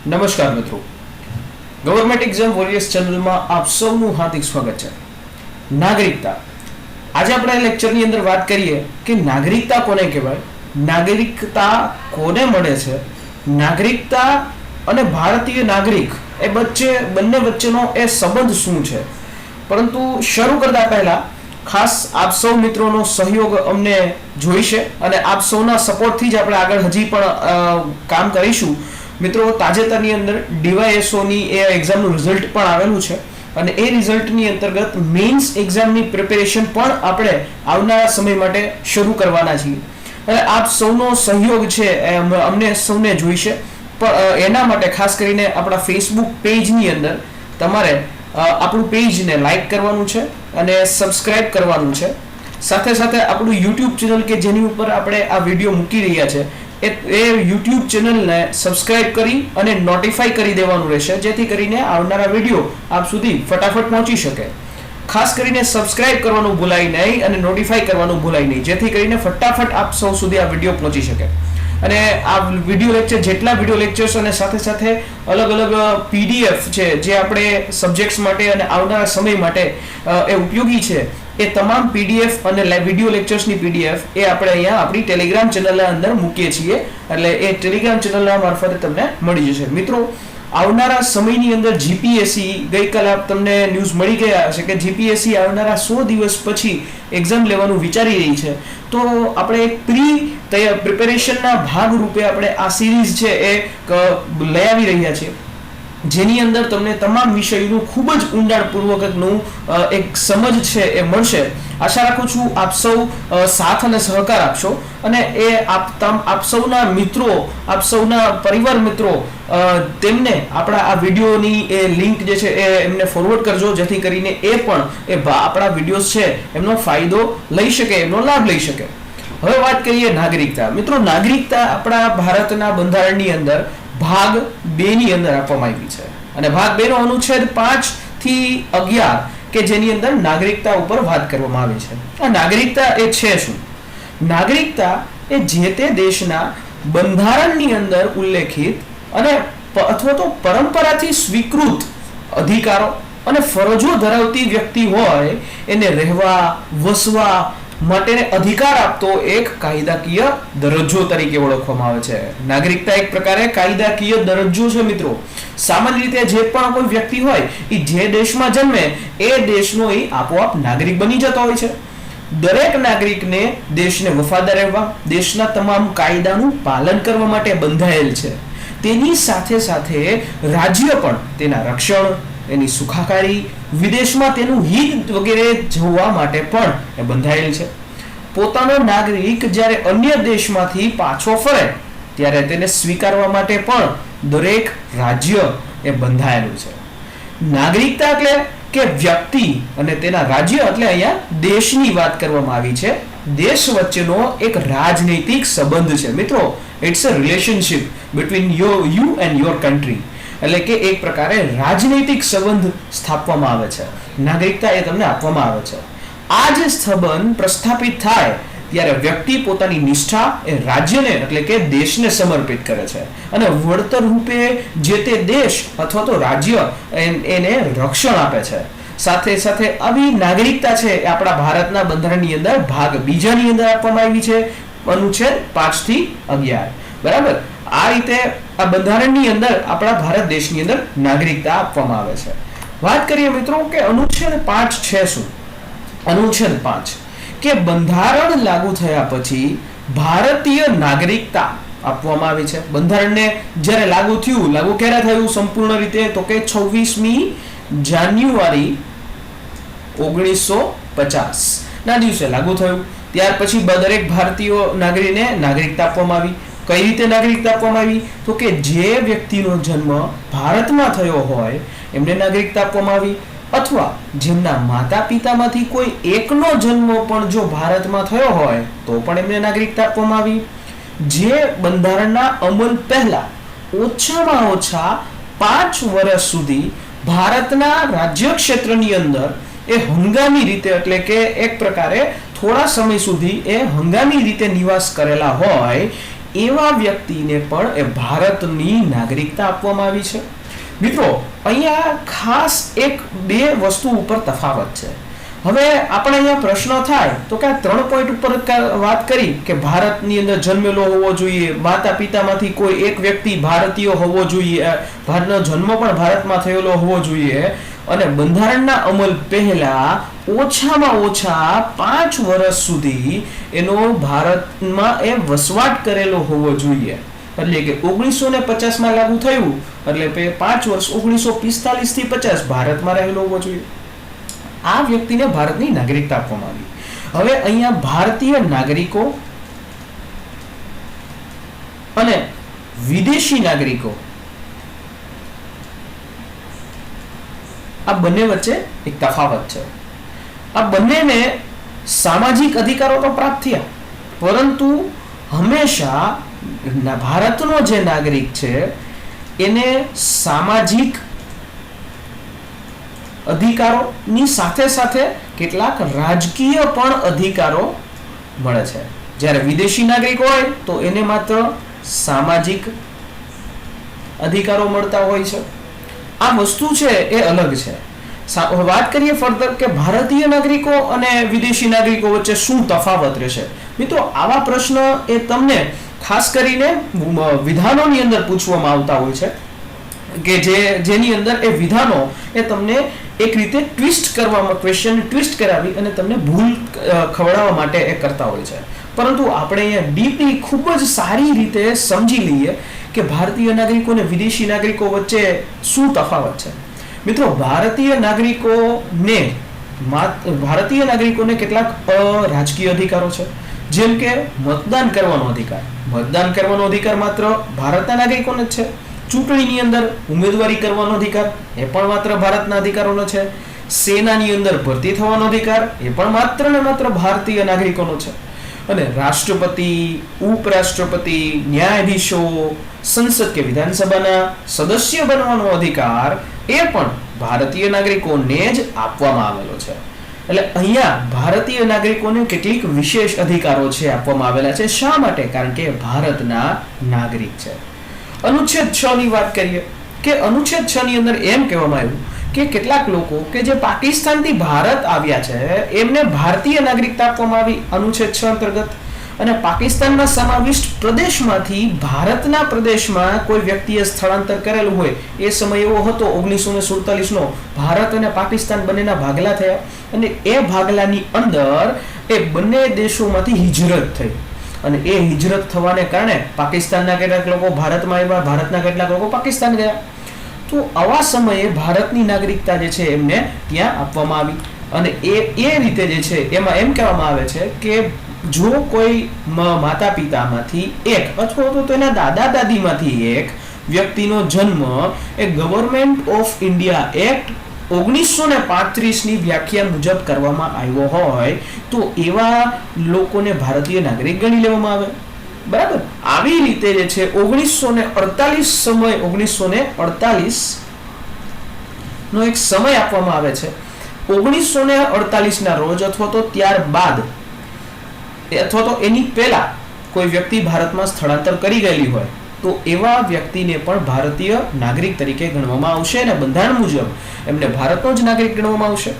નમસ્કાર મિત્રો, government exam warriors ચેનલમાં આપ સૌનું હાર્દિક સ્વાગત છે. નાગરિકતા. આજે આપણે લેક્ચરની અંદર વાત કરીએ કે નાગરિકતા કોને કહેવાય, નાગરિકતા કોને મળે છે, નાગરિકતા અને ભારતીય નાગરિક એ બંને વચ્ચેનો એ સંબંધ શું છે. પરંતુ શરૂ કરતા પહેલા ખાસ આપ સૌ મિત્રોનો સહયોગ અમને જોઈશે અને આપ સૌના સપોર્ટથી જ આપણે આગળ હજી પણ કામ કરીશું. મિત્રો, તાજેતરની અંદર ડીવાયએસઓની એ એક્ઝામનું રિઝલ્ટ પણ આવેલું છે અને એ રિઝલ્ટની અંતર્ગત મેઇન્સ એક્ઝામની પ્રિપેરેશન પણ આપણે આવનારા સમય માટે શરૂ કરવાના છીએ. અને આપ સૌનો સહયોગ છે અમને સૌને જોઈશે. પણ એના માટે ખાસ કરીને આપણા ફેસબુક પેજની અંદર તમારે આપણું પેજને લાઈક કરવાનું છે અને સબસ્ક્રાઇબ કરવાનું છે. સાથે સાથે આપણું યુટ્યુબ ચેનલ કે જેની ઉપર આપણે આ વિડીયો મૂકી રહ્યા છે એ યુટ્યુબ ચેનલને સબસ્ક્રાઇબ કરી અને નોટિફાઈ કરી દેવાનું રહેશે, જેથી કરીને આવનારા વિડીયો આપ સુધી ફટાફટ પહોંચી શકે. ખાસ કરીને સબસ્ક્રાઇબ કરવાનું ભૂલાય નહીં અને નોટિફાઈ કરવાનું ભૂલાય નહીં, જેથી કરીને ફટાફટ આપ સૌ સુધી આ વિડીયો પહોંચી શકે. અને આ વિડીયો લેક્ચર, જેટલા વિડીયો લેક્ચર્સ અને સાથે સાથે અલગ અલગ પીડીએફ છે જે આપણે સબ્જેક્ટ્સ માટે અને આવનારા સમય માટે એ ઉપયોગી છે, એ તમામ પીડીએફ અને વિડીયો લેક્ચર્સની પીડીએફ એ આપણે અહીંયા આપણી ટેલિગ્રામ ચેનલના અંદર મૂકીએ છીએ. એટલે એ ટેલિગ્રામ ચેનલના મારફતે તમને મળી જશે. મિત્રો, આવનારા સમયની અંદર જીપીએસસી, ગઈકાલે તમને ન્યૂઝ મળી ગયા હશે કે જીપીએસસી આવનારા 100 દિવસ પછી એક્ઝામ લેવાનું વિચારી રહી છે. તો આપણે એક પ્રિપેરેશનના ભાગરૂપે આપણે આ સિરીઝ છે એ લઈ આવી રહ્યા છીએ, જેની અંદર તમને તમામ વિષયોનું ખૂબ જ ઊંડાણપૂર્વકનું એક સમજ છે એ મળશે. આશા રાખું છું આપ સૌ સાથ અને સહકાર આપશો અને એ આપ સૌના મિત્રો, આપ સૌના પરિવાર મિત્રો તેમને આપણા આ વિડીયોની એ લિંક જે છે એ એમને ફોરવર્ડ કરજો, જેથી કરીને એ પણ આપણા વિડીયોઝ છે એમનો ફાયદો લઈ શકે, એમનો લાભ લઈ શકે. હવે વાત કરીએ નાગરિકતા. મિત્રો, નાગરિકતા આપણા ભારતના બંધારણની અંદર ભાગ 2 ની અંદર આપવામાં આવી છે અને ભાગ 2 નો અનુચ્છેદ 5 થી 11 કે જેની અંદર નાગરિકતા ઉપર વાત કરવામાં આવી છે. આ નાગરિકતા એ છે શું? નાગરિકતા એ જે તે દેશના બંધારણની અંદર ઉલ્લેખિત અને અથવા તો પરંપરાથી સ્વીકૃત અધિકારો અને ફરજો ધરાવતી વ્યક્તિ હોય એને રહેવા, વસવા માટેને અધિકાર આપતો એક કાયદાકીય દરજ્જો તરીકે ઓળખવામાં આવે છે. નાગરિકતા એક પ્રકારે કાયદાકીય દરજ્જો છે. મિત્રો, સામાન્ય રીતે જે પણ કોઈ વ્યક્તિ હોય એ જે દેશમાં જન્મે એ દેશનો એ આપોઆપ નાગરિક બની જતો હોય છે. દરેક નાગરિકને દેશને વફાદાર રહેવા, દેશના તમામ કાયદાનું પાલન કરવા માટે બંધાયેલ છે. તેની સાથે સાથે રાજ્ય પણ તેના રક્ષણ, એની સુખાકારી, વિદેશમાં તેનું હિત વગેરે જોવા માટે પણ એ બંધાયેલ છે. પોતાનો નાગરિક જ્યારે અન્ય દેશમાંથી પાછો ફરે ત્યારે તેને સ્વીકારવા માટે પણ દરેક રાજ્ય એ બંધાયેલું છે. નાગરિકતા એટલે કે વ્યક્તિ અને તેના રાજ્ય એટલે અહીંયા દેશની વાત કરવામાં આવી છે. દેશ વચ્ચેનો એક રાજનૈતિક સંબંધ છે. મિત્રો, it's a relationship between you and your country. એટલે કે એક પ્રકારે રાજનૈતિક સંબંધ સ્થાપવામાં આવે છે. નાગરિકતા એ તમને આપવામાં આવે છે. આ જે સંબંધ પ્રસ્થાપિત થાય ત્યારે વ્યક્તિ પોતાની નિષ્ઠા એ રાજ્યને એટલે કે દેશને સમર્પિત કરે છે અને વળતર રૂપે જે તે દેશ અથવા તો રાજ્ય એને રક્ષણ આપે છે. સાથે સાથે આવી નાગરિકતા છે એ આપણા ભારતના બંધારણની અંદર ભાગ 2 ની અંદર આપવામાં આવી છે, અનુચ્છેદ 5 થી 11. બરાબર, આ રીતે આ બંધારણની અંદર આપણા ભારત દેશની અંદર નાગરિકતા આપવામાં આવે છે. વાત કરીએ મિત્રો કે અનુચ્છેદ 5 છે શું? અનુચ્છેદ 5 કે બંધારણ લાગુ થયા પછી ભારતીય નાગરિકતા આપવામાં આવી છે. બંધારણને જ્યારે લાગુ ક્યારે થયું સંપૂર્ણ રીતે? તો કે 26મી જાન્યુઆરી 1950 ના દિવસે લાગુ થયું. ત્યાર પછી દરેક ભારતીય નાગરિકને નાગરિકતા આપવામાં આવી. કઈ રીતે નાગરિકતા આપવામાં આવી? તો કે જે વ્યક્તિનો જન્મ ભારતમાં થયો હોય એમને નાગરિકતા આપવામાં આવી, અથવા જેમના માતા પિતામાંથી કોઈ એકનો જન્મ પણ જો ભારતમાં થયો હોય તો પણ એમને નાગરિકતા આપવામાં આવી. જે બંધારણના અમલ પહેલા ઓછામાં ઓછા 5 વર્ષ સુધી ભારતના રાજ્ય ક્ષેત્રની અંદર એ હંગામી રીતે એટલે કે એક પ્રકારે થોડા સમય સુધી એ હંગામી રીતે નિવાસ કરેલા હોય એવા વ્યક્તિને પણ એ ભારતની નાગરિકતા આપવામાં આવી છે. મિત્રો, અહીંયા ખાસ એક બે વસ્તુ ઉપર તફાવત છે. હવે આપણે અહીંયા પ્રશ્ન થાય તો કે આ 3 પોઈન્ટ ઉપર વાત કરી કે ભારતની અંદર જન્મેલો હોવો જોઈએ, માતા પિતામાંથી કોઈ એક વ્યક્તિ ભારતીય હોવો જોઈએ, ભારતનો જન્મ પણ ભારતમાં થયેલો હોવો જોઈએ, અને બંધારણના અમલ પહેલા ઓછામાં ઓછા 5 વર્ષ સુધી એનો ભારતમાં એ વસવાટ કરેલો હોવો જોઈએ. એટલે કે 1950 માં લાગુ થયું એટલે 5 વર્ષ 1945 થી 50 ભારતમાં રહેલો હોવો જોઈએ. આ વ્યક્તિને ભારતની નાગરિકતા આપવામાં આવી. હવે અહીંયા ભારતીય નાગરિકો અને વિદેશી નાગરિકો આ બંને વચ્ચે એક તફાવત છે. આ બંનેને સામાજિક અધિકારો તો પ્રાપ્ત થયા, પરંતુ હંમેશા ભારતનો જે નાગરિક છે એને સામાજિક અધિકારોની સાથે સાથે કેટલાક રાજકીય પણ અધિકારો મળે છે. જ્યારે વિદેશી નાગરિક હોય તો એને માત્ર સામાજિક અધિકારો મળતા હોય છે. આ વસ્તુ છે એ અલગ છે. વાત કરીએ ફર્ધર કે ભારતીય નાગરિકો અને વિદેશી નાગરિકો વચ્ચે શું તફાવત રહેશે. મિત્રો, આવા પ્રશ્ન એ તમને ખાસ કરીને વિધાનોની અંદર પૂછવામાં આવતા હોય છે કે જેની અંદર એ વિધાનો એ તમને એક રીતે ટ્વિસ્ટ કરવામાં, ક્વેશ્ચન ટ્વિસ્ટ કરાવી અને તમને ભૂલ ખવડાવવા માટે એ કરતા હોય છે. પરંતુ આપણે અહીંયા ડીપલી ખૂબ જ સારી રીતે સમજી લઈએ કે ભારતીય નાગરિકો અને વિદેશી નાગરિકો વચ્ચે શું તફાવત છે. મિત્રો, ભારતીય નાગરિકોને કેટલાક રાજકીય અધિકારો છે, જેમ કે મતદાન કરવાનો અધિકાર. મતદાન કરવાનો અધિકાર માત્ર ભારતના નાગરિકોને જ છે. ચૂંટણીની અંદર ઉમેદવારી કરવાનો અધિકાર એ પણ માત્ર ભારતના અધિકારોનો છે. સેનાની અંદર ભરતી થવાનો અધિકાર એ પણ માત્ર ને માત્ર ભારતીય નાગરિકોનો છે. અને રાષ્ટ્રપતિ, ઉપરાષ્ટ્રપતિ, ન્યાયાધીશો, સંસદ કે વિધાનસભાના સદસ્ય બનવાનો અધિકાર એ પણ ભારતીય નાગરિકોને જ આપવામાં આવેલો છે. એટલે અહીંયા ભારતીય નાગરિકોને કેટલીક વિશેષ અધિકારો છે આપવામાં આવેલા છે. શા માટે? કારણ કે ભારતના નાગરિક છે. અનુચ્છેદ 6 ની વાત કરીએ કે અનુચ્છેદ 6 ની અંદર એમ કહેવામાં આવ્યું કે કેટલાક લોકો કે જે પાકિસ્તાનથી ભારત આવ્યા છે એમને ભારતીય નાગરિકતા આપવામાં આવી અનુચ્છેદ 6 અંતર્ગત. અને પાકિસ્તાનના સમાવિષ્ટ પ્રદેશમાંથી ભારતના પ્રદેશમાં કોઈ વ્યક્તિએ સ્થળાંતર કરેલું હોય, એ સમય એવો હતો 1947 નો, ભારત અને પાકિસ્તાન બંનેના ભાગલા થયા અને એ ભાગલાની અંદર એ બંને દેશોમાંથી હિજરત થઈ અને એ હિજરત થવાને કારણે પાકિસ્તાનના કેટલાક લોકો ભારતમાં આવ્યા, ભારતના કેટલાક લોકો પાકિસ્તાન ગયા. તો આવા સમયે ભારતની નાગરિકતા જે છે એમને ત્યાં આપવામાં આવી. અને એ રીતે જે છે એમાં એમ કહેવામાં આવે છે કે જો કોઈ માતા પિતામાંથી એક અથવા તો તેના દાદા દાદીમાંથી એક વ્યક્તિનો જન્મ એ ગવર્મેન્ટ ઓફ ઇન્ડિયા એક્ટ 1935 ની વ્યાખ્યા મુજબ કરવામાં આવ્યો હોય તો એવા લોકોને ભારતીય નાગરિક ગણી લેવામાં આવે. બરાબર? આવી રીતે જે છે 1948 નો એક સમય આપવામાં આવે છે. 1948 ના રોજ અથવા તો ત્યારબાદ અથવા તો એની પહેલા કોઈ વ્યક્તિ ભારતમાં સ્થળાંતર કરી ગયેલી હોય તો એવા વ્યક્તિને પણ ભારતીય નાગરિક તરીકે ગણવામાં આવશે અને બંધારણ મુજબ એમને ભારતનો જ નાગરિક ગણવામાં આવશે.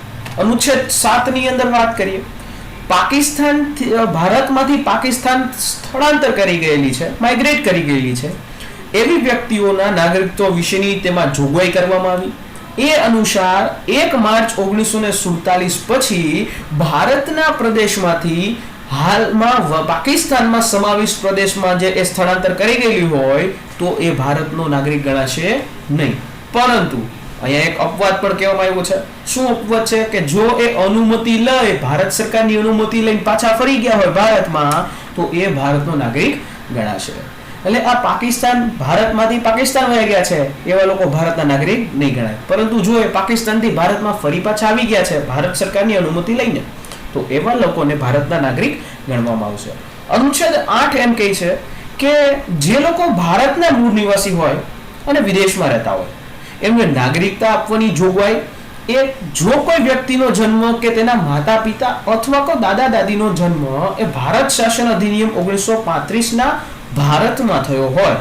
અનુચ્છેદ 7 ની અંદર વાત કરીએ, ભારતમાંથી પાકિસ્તાન સ્થળાંતર કરી ગયેલી છે, માઇગ્રેટ કરી ગયેલી છે એવી વ્યક્તિઓના નાગરિકત્વ વિશેની તેમાં જોગવાઈ કરવામાં આવી. એ અનુસાર 1 માર્ચ 1947 પછી ભારતના પ્રદેશમાંથી હાલમાં પાકિસ્તાનમાં સમાવિષ્ટ પ્રદેશમાં જે એ સ્થળાંતર કરી ગયેલી હોય તો એ ભારતનો નાગરિક ગણાશે નહીં. પરંતુ અહીંયા એક અપવાદ પણ કહેવામાં આવ્યો છે. શું અપવાદ છે? કે જો એ અનુમતિ લઈ, ભારત સરકારની અનુમતિ લઈને પાછા ફરી ગયા હોય ભારતમાં તો એ ભારતનો નાગરિક ગણાશે. એટલે આ પાકિસ્તાન, ભારતમાંથી પાકિસ્તાન વહી ગયા છે એવા લોકો ભારતના નાગરિક નહીં ગણાય. પરંતુ જો એ પાકિસ્તાનથી ભારતમાં ફરી પાછા આવી ગયા છે ભારત સરકારની અનુમતિ લઈને તો એવા લોકોને ભારતના નાગરિક ગણવામાં આવશે. અનુચ્છેદ 8 એમ કહે છે કે જે લોકો ભારતના મૂળ નિવાસી હોય અને વિદેશમાં રહેતા હોય એમને નાગરિકતા આપવાની જોગવાઈ એ જો કોઈ વ્યક્તિનો જન્મ કે તેના માતા પિતા અથવા કોઈ દાદા દાદીનો જન્મ એ ભારત શાસન અધિનિયમ 1935 ના ભારતમાં થયો હોય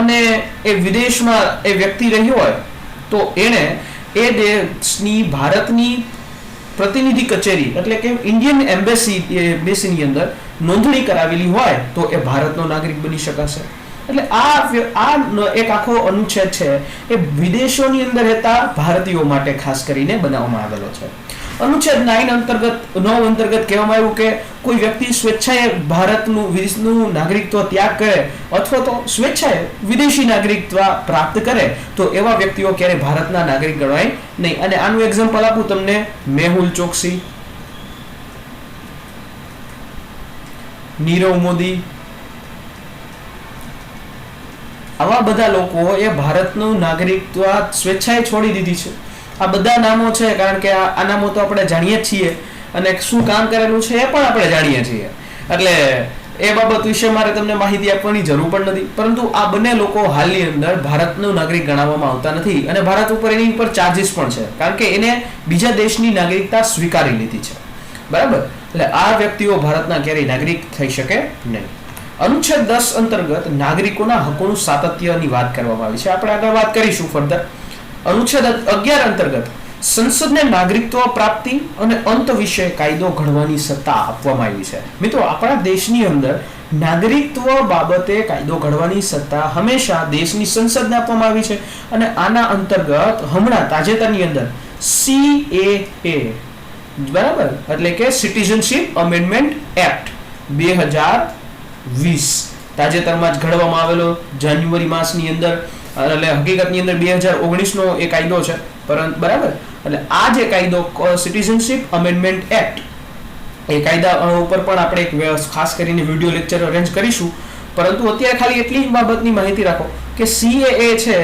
અને એ વિદેશમાં એ વ્યક્તિ રહ્યો હોય તો એને એ દેશની ભારતની પ્રતિનિધિ કચેરી એટલે કે ઇન્ડિયન એમ્બેસીની અંદર નોંધણી કરાવેલી હોય તો એ ભારતનો નાગરિક બની શકાશે. એટલે આ એક આખો અનુચ્છેદ છે એ વિદેશોની અંદર રહેતા ભારતીયો માટે ખાસ કરીને બનાવવામાં આવેલો છે. અનુચ્છેદ 9 અંતર્ગત કહેવામાં આવ્યું કે કોઈ વ્યક્તિ સ્વેચ્છાએ ભારતનું નાગરિકત્વ ત્યાગ કરે અથવા તો સ્વેચ્છાએ વિદેશી નાગરિકત્વ પ્રાપ્ત કરે તો એવા વ્યક્તિઓ ક્યારે ભારતના નાગરિક ગણાય નહીં. અને આનું એક્ઝામ્પલ આપું તમને, મેહુલ ચોકસી, નીરવ મોદી, આવા બધા લોકો એ ભારતનું નાગરિકત્વ સ્વેચ્છાએ છોડી દીધી છે. આ બધા નામો છે કારણ કે આ નામો તો આપણે જાણીએ જ છીએ અને શું કામ કરેલું છે એ પણ આપણે જાણીએ છીએ, એટલે એ બાબત વિશે મારે તમને માહિતી આપવાની જરૂર પણ નથી. પરંતુ આ બંને લોકો હાલની અંદર ભારતનો નાગરિક ગણાવવામાં આવતા નથી અને ભારત ઉપર એની ઉપર ચાર્જીસ પણ છે કારણ કે એને બીજા દેશની નાગરિકતા સ્વીકારી લીધી છે. બરાબર, એટલે આ વ્યક્તિઓ ભારતના ક્યારેય નાગરિક થઈ શકે નહીં. અનુચ્છેદ 10 અંતર્ગત નાગરિકોના હકોનું સાતત્યની વાત કરવામાં આવી છે. આપણે આગળ વાત કરીશું ફર્ધર. અનુચ્છેદ 11 અંતર્ગત સંસદને નાગરિકત્વ પ્રાપ્તિ અને અંત વિશે કાયદો ઘડવાની સત્તા આપવામાં આવી છે. મિત્રો, આપણા દેશની અંદર નાગરિકત્વ બાબતે કાયદો ઘડવાની સત્તા હંમેશા દેશની સંસદને આપવામાં આવી છે અને આના અંતર્ગત હમણાં તાજેતરની અંદર CAA, બરાબર, એટલે કે સિટીઝનશીપ અમેન્ડમેન્ટ એક્ટ 2020 તાજેતરમાં જ ઘડવામાં આવેલો જાન્યુઆરી માસની અંદર. એટલે હકીકતની અંદર 2019 નો એ કાયદો છે, પરંતુ બરાબર, એટલે આ જે કાયદો સિટીઝનશીપ અમેન્ડમેન્ટ એક્ટ એ કાયદા ઉપર પણ આપણે એક ખાસ કરીને વિડિયો લેક્ચર અરેન્જ કરીશું. પરંતુ અત્યારે ખાલી એટલી જ બાબતની માહિતી રાખો કે CAA છે,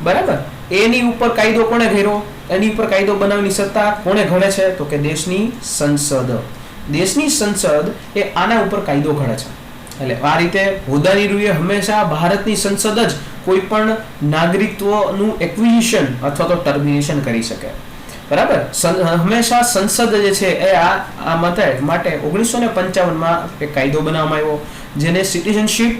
બરાબર, એની ઉપર કાયદો કોણે ઘડ્યો, એની ઉપર કાયદો બનાવવાની સત્તા કોણે ઘડે છે તો કે દેશની સંસદ. દેશની સંસદ એ આના ઉપર કાયદો ઘડે છે. એટલે આ રીતે હોદ્દાની રૂએ હંમેશા ભારતની સંસદ જ કોઈ પણ નાગરિકત્વનું એક્વિઝિશન અથવા તો ટર્મિનેશન કરી શકે. બરાબર, હંમેશા સંસદ જે છે એ આ માટે 1955 એક કાયદો બનાવવામાં આવ્યો જેને સિટીઝનશીપ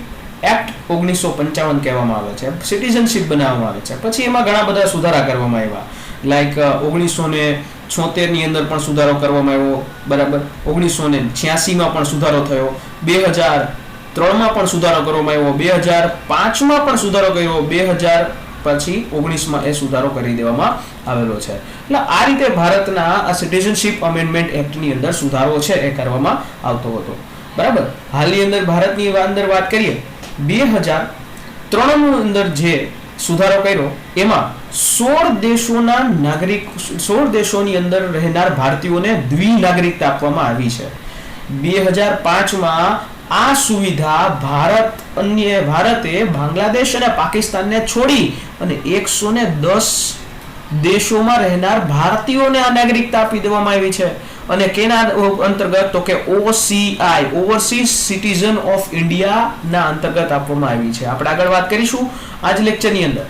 એક્ટ 1955 કહેવામાં આવે છે. સિટીઝનશીપ બનાવવામાં આવે છે. પછી એમાં ઘણા બધા સુધારા કરવામાં આવ્યા, લાઈક 1976 ની અંદર પણ સુધારો કરવામાં આવ્યો, બરાબર, 1986 માં પણ સુધારો થયો, 2003 માં પણ સુધારો કરવામાં આવ્યો, 2005 માં પણ સુધારો કર્યો, 2000 પછી 19 માં એ સુધારો કરી દેવામાં આવેલો છે. એટલે આ રીતે ભારતના આ સિટીઝનશીપ અમેન્ડમેન્ટ એક્ટ ની અંદર સુધારો છે એ કરવામાં આવતો હતો. બરાબર, હાલની અંદર ભારતની અંદર વાત કરીએ, 2003 ની અંદર જે સુધારો કર્યો એમાં 16 દેશોની અંદર રહેનાર ભારતીયોને દ્વિનાગરિકતા આપવામાં આવી છે. 2005 માં આ સુવિધા ભારતે બાંગ્લાદેશ અને પાકિસ્તાનને છોડી અને 110 દેશોમાં રહેનાર ભારતીયોને આ નાગરિકતા આપી દેવામાં આવી છે. અને કેના અંતર્ગત તો કે OCI, overseas citizen of India ના અંતર્ગત આપવામાં આવી છે. આપણે આગળ વાત કરીશું આજ લેક્ચરની અંદર.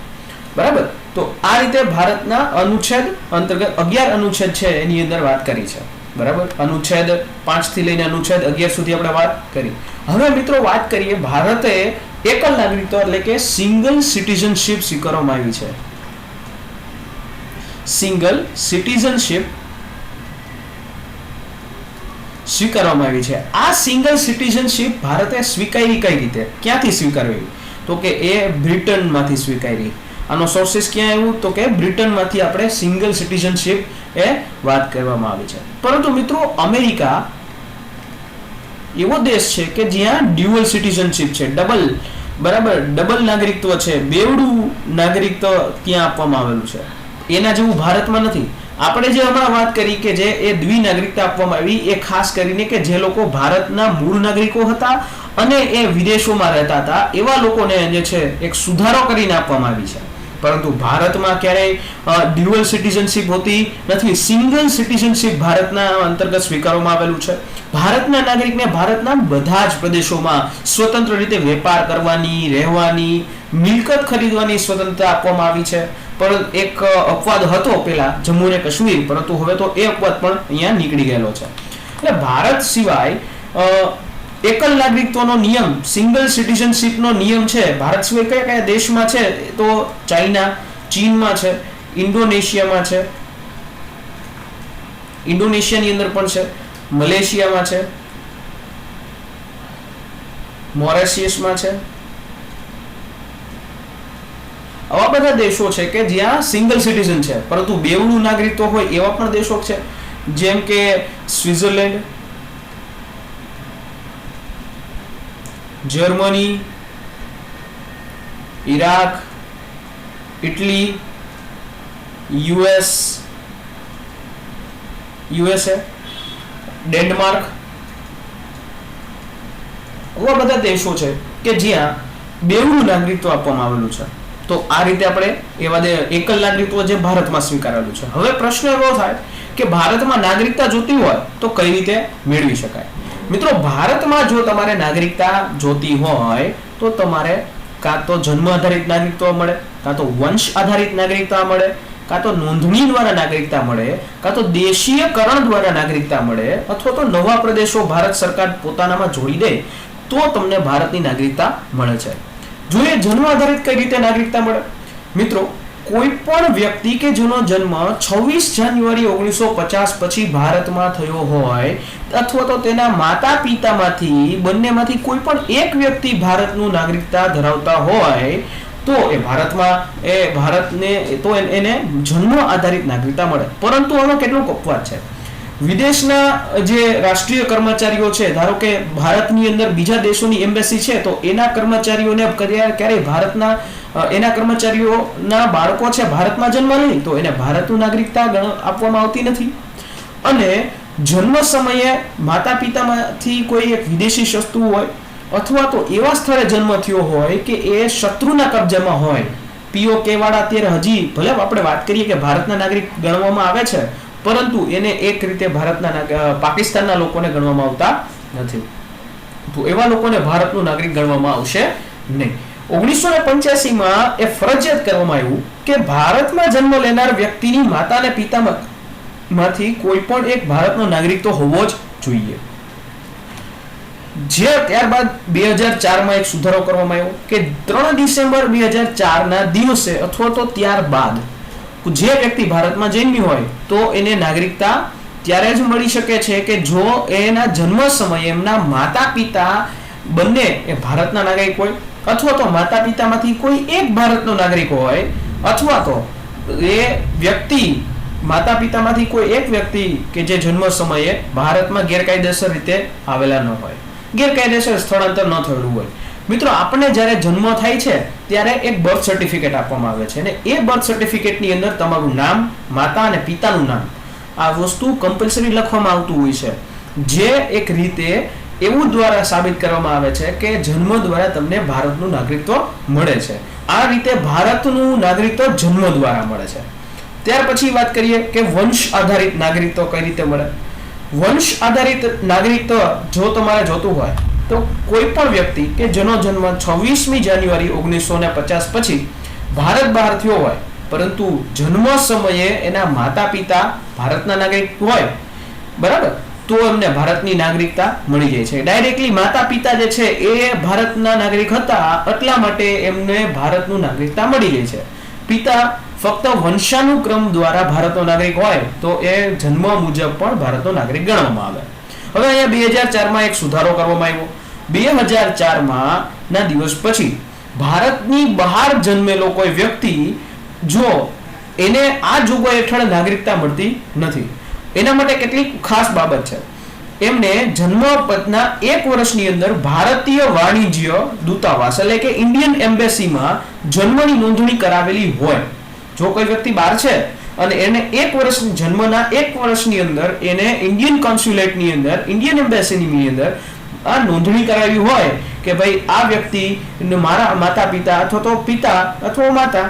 બરાબર, તો આ રીતે ભારતના અનુચ્છેદ અંતર્ગત 11 અનુચ્છેદ છે એની અંદર વાત કરી છે. બરાબર, અનુચ્છેદ 5 થી લઈને અનુચ્છેદ 11 સુધી આપણે વાત કરી. હવે મિત્રો વાત કરીએ, ભારતે એકલ નાગરિકત્વ એટલે કે સિંગલ સિટીઝનશીપ સ્વીકારવામાં આવી છે. સિંગલ સિટીઝનશીપ સ્વીકારવામાં આવી છે. આ સિંગલ સિટીઝનશીપ ભારતે સ્વીકારી કઈ રીતે, ક્યાંથી સ્વીકારવી તો કે એ બ્રિટનમાંથી સ્વીકારી. આનો સોર્સિસ ક્યાં આવ્યું તો કે બ્રિટનમાંથી આપણે સિંગલ સિટીઝનશીપ એ વાત કરવામાં આવી છે. પરંતુ મિત્રો, અમેરિકા એવો દેશ છે કે જ્યાં ડ્યુઅલ સિટીઝનશીપ છે, ડબલ નાગરિકત્વ છે, બેવડું નાગરિકત્વ ત્યાં આપવામાં આવેલું છે. એના જેવું ભારતમાં નથી. આપણે જે હમણાં વાત કરી કે જે એ દ્વિનાગરિકતા આપવામાં આવી એ ખાસ કરીને કે જે લોકો ભારતના મૂળ નાગરિકો હતા અને એ વિદેશોમાં રહેતા હતા એવા લોકોને જે છે એક સુધારો કરીને આપવામાં આવી છે. પરંતુ ભારતમાં ક્યારેય ડ્યુઅલ સિટીઝનશીપ હોતી નથી. સિંગલ સિટીઝનશીપ ભારતના અંતર્ગત સ્વીકારવામાં આવેલું છે. ભારતના નાગરિકને ભારતના બધા જ પ્રદેશોમાં સ્વતંત્ર રીતે વેપાર કરવાની, રહેવાની, મિલકત ખરીદવાની સ્વતંત્રતા આપવામાં આવી છે. પણ એક અપવાદ હતો પેલા જમ્મુ અને કાશ્મીર, પરંતુ હવે તો એ અપવાદ પણ અહીંયા નીકળી ગયેલો છે. એટલે ભારત સિવાય એકલ નાગરિકત્વનો નિયમ, સિંગલ સિટીઝનશીપનો નિયમ છે ભારત સિવાય કયા કયા દેશમાં છે? તો ચાઇના, ચીનમાં છે, ઇન્ડોનેશિયામાં છે, ઇન્ડોનેશિયાની અંદર પણ છે, મલેશિયામાં છે, મોરેશિયસમાં છે. આવા બધા દેશો છે કે જ્યાં સિંગલ સિટીઝન છે પરંતુ બેવડું નાગરિકત્વ હોય એવા પણ દેશો છે, જેમ કે Switzerland, Germany, Iraq, Italy, USA, Denmark. આવા બધા દેશો છે કે જ્યાં બેવડું નાગરિકત્વ આપવામાં આવેલું છે. તો આ રીતે આપણે એવા એકલ નાગરિકત્વ જે ભારતમાં સ્વીકારેલું છે. હવે પ્રશ્ન એવો થાય કે ભારતમાં નાગરિકતા જોતી હોય તો કઈ રીતે મેળવી શકાય? મિત્રો, ભારતમાં જો તમારે નાગરિકતા જોતી હોય તો તમારે કાં તો જન્મ આધારિત નાગરિકત્વ મળે, કાં તો વંશ આધારિત નાગરિકતા મળે, કાં તો નોંધણી દ્વારા નાગરિકતા મળે, કાં તો દેશીયકરણ દ્વારા નાગરિકતા મળે, અથવા તો નવા પ્રદેશો ભારત સરકાર પોતાનામાં જોડી દે તો તમને ભારતની નાગરિકતા મળે છે. જોઈએ જન્મ આધારિત કઈ રીતે નાગરિકતા મળે? મિત્રો, કોઈ પણ વ્યક્તિ કે જેનો જન્મ 26 જાન્યુઆરી 1950 પછી ભારતમાં થયો હોય અથવા તો તેના માતા પિતામાંથી બંનેમાંથી કોઈ પણ એક વ્યક્તિ ભારતનું નાગરિકતા ધરાવતા હોય તો એને જન્મ આધારિત નાગરિકતા મળે. પરંતુ આમાં કેટલોક અપવાદ છે. વિદેશના જે રાષ્ટ્રીય કર્મચારીઓ છે, ધારો કે ભારતની અંદર બીજા દેશોની એમ્બેસી છે, તો એના કર્મચારીઓને ક્યારેય ભારતના એના કર્મચારીઓના બાળકો છે ભારતમાં જન્મ લે તો એને ભારતનું નાગરિકતા આપવામાં આવતી નથી. અને જન્મ સમયે માતા પિતામાંથી કોઈ એક વિદેશી શસ્તુ હોય અથવા તો એવા સ્થળે જન્મ થયો હોય કે એ શત્રુના કબજામાં હોય. POK વાળા અત્યારે હજી ભલે આપણે વાત કરીએ કે ભારતના નાગરિક ગણવામાં આવે છે, પરંતુ એને એક રીતે પાકિસ્તાનના લોકોને ગણવામાં આવતા નથી. તો એવા લોકોને ભારતનું નાગરિક ગણવામાં આવશે નહીં. 1985માં એ ફરજિયાત કરવામાં આવ્યું કે ભારતમાં જન્મ લેનાર વ્યક્તિની માતા અને પિતામાંથી કોઈ પણ એક ભારતનો નાગરિક તો હોવો જ જોઈએ. જે ત્યારબાદ 2004માં એક સુધારો કરવામાં આવ્યો કે 3 ડિસેમ્બર 2004 ના દિવસે અથવા તો ત્યારબાદ જે વ્યક્તિ ભારતમાં જન્મ્યું હોય તો એને નાગરિકતા ત્યારે જ મળી શકે છે કે જો એના જન્મ સમયે એમના માતા પિતા બંને એ ભારતના નાગરિક હોય અથવા તો માતા પિતામાંથી કોઈ એક ભારતનો નાગરિક હોય અથવા તો એ વ્યક્તિ માતા પિતામાંથી કોઈ એક વ્યક્તિ કે જે જન્મ સમયે ભારતમાં ગેરકાયદેસર રીતે આવેલા ન હોય, ગેરકાયદેસર સ્થળાંતર ન થયેલું હોય. મિત્રો, આપણને જ્યારે જન્મ થાય છે ત્યારે એક બર્થ સર્ટિફિકેટ આપવામાં આવે છે અને એ બર્થ સર્ટિફિકેટની અંદર તમારું નામ, માતા અને પિતાનું નામ આ વસ્તુ કમ્પલસરી લખવામાં આવતું હોય છે, જે એક રીતે એવું દ્વારા સાબિત કરવામાં આવે છે કે જન્મ દ્વારા તમને ભારતનું નાગરિકત્વ મળે છે. આ રીતે ભારતનું નાગરિકત્વ જન્મ દ્વારા મળે છે. ત્યાર પછી વાત કરીએ કે વંશ આધારિત નાગરિકત્વ કઈ રીતે મળે. વંશ આધારિત નાગરિકત્વ જો તમારે જોતું હોય તો કોઈ પણ વ્યક્તિ કે જેનો જન્મ 26મી જાન્યુઆરી 1950 પછી ભારત બહાર થયો હોય પરંતુ જન્મ સમયે એના માતા પિતા ભારતના નાગરિક હોય, બરાબર, તો એમને ભારતની નાગરિકતા મળી જાય છે. ડાયરેક્ટલી માતા પિતા જે છે એ ભારતના નાગરિક હતા એટલા માટે એમને ભારતનું નાગરિકતા મળી જાય છે. પિતા ફક્ત વંશાનુક્રમ દ્વારા ભારતનો નાગરિક હોય તો એ જન્મ મુજબ પણ ભારતનો નાગરિક ગણવામાં આવે. હવે અહીંયા 2004માં એક સુધારો કરવામાં આવ્યો. 2004માં ના દિવસ પછી ભારતની બહાર જન્મેલો કોઈ વ્યક્તિ જો એને આ જોગવાઈ હેઠળ નાગરિકતા મળતી નથી, એના માટે કેટલીક ખાસ બાબત છે. એમને જન્મ પછીના 1 વર્ષની અંદર ભારતીય વાણિજ્ય દૂતાવાસ એટલે કે ઇન્ડિયન એમ્બેસીમાં જન્મની નોંધણી કરાવેલી હોય. જો કોઈ વ્યક્તિ બહાર છે અને એને 1 વર્ષ જન્મના 1 વર્ષની અંદર એને ઇન્ડિયન કોન્સ્યુલેટની અંદર, ઇન્ડિયન એમ્બેસીની અંદર આ નોંધણી કરાવી હોય કે ભાઈ આ વ્યક્તિ મારા માતા પિતા અથવા તો પિતા અથવા માતા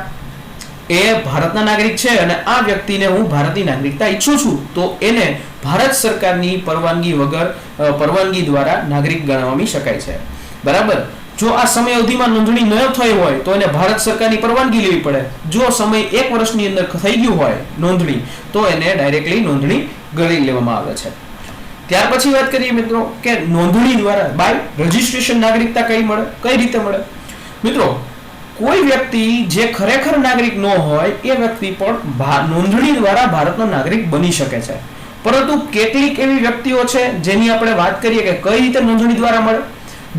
એ ભારતના નાગરિક છે અને આ વ્યક્તિને હું ભારતીય નાગરિકતા ઈચ્છું છું, તો એને ભારત સરકારની પરવાનગી દ્વારા નાગરિક ગણવામાં શકાય છે. બરાબર. જો આ સમય અવધિમાં નોંધણી ન થઈ હોય તો એને ભારત સરકારની પરવાનગી લેવી પડે. જો સમય 1 વર્ષની અંદર થઈ ગયું હોય નોંધણી તો એને ડાયરેક્ટલી નોંધણી ગણી લેવામાં આવે છે. ત્યાર પછી વાત કરીએ મિત્રો કે નોંધણી દ્વારા બાય રજીસ્ટ્રેશન નાગરિકતા કઈ રીતે મળે? મિત્રો કોઈ વ્યક્તિ જે ખરેખર નાગરિક ન હોય એ વ્યક્તિ પણ નોંધણી દ્વારા ભારતનો નાગરિક બની શકે છે. પરંતુ કેટલીક એવી વ્યક્તિઓ છે જેની આપણે વાત કરીએ કે કઈ રીતે નોંધણી દ્વારા મળે.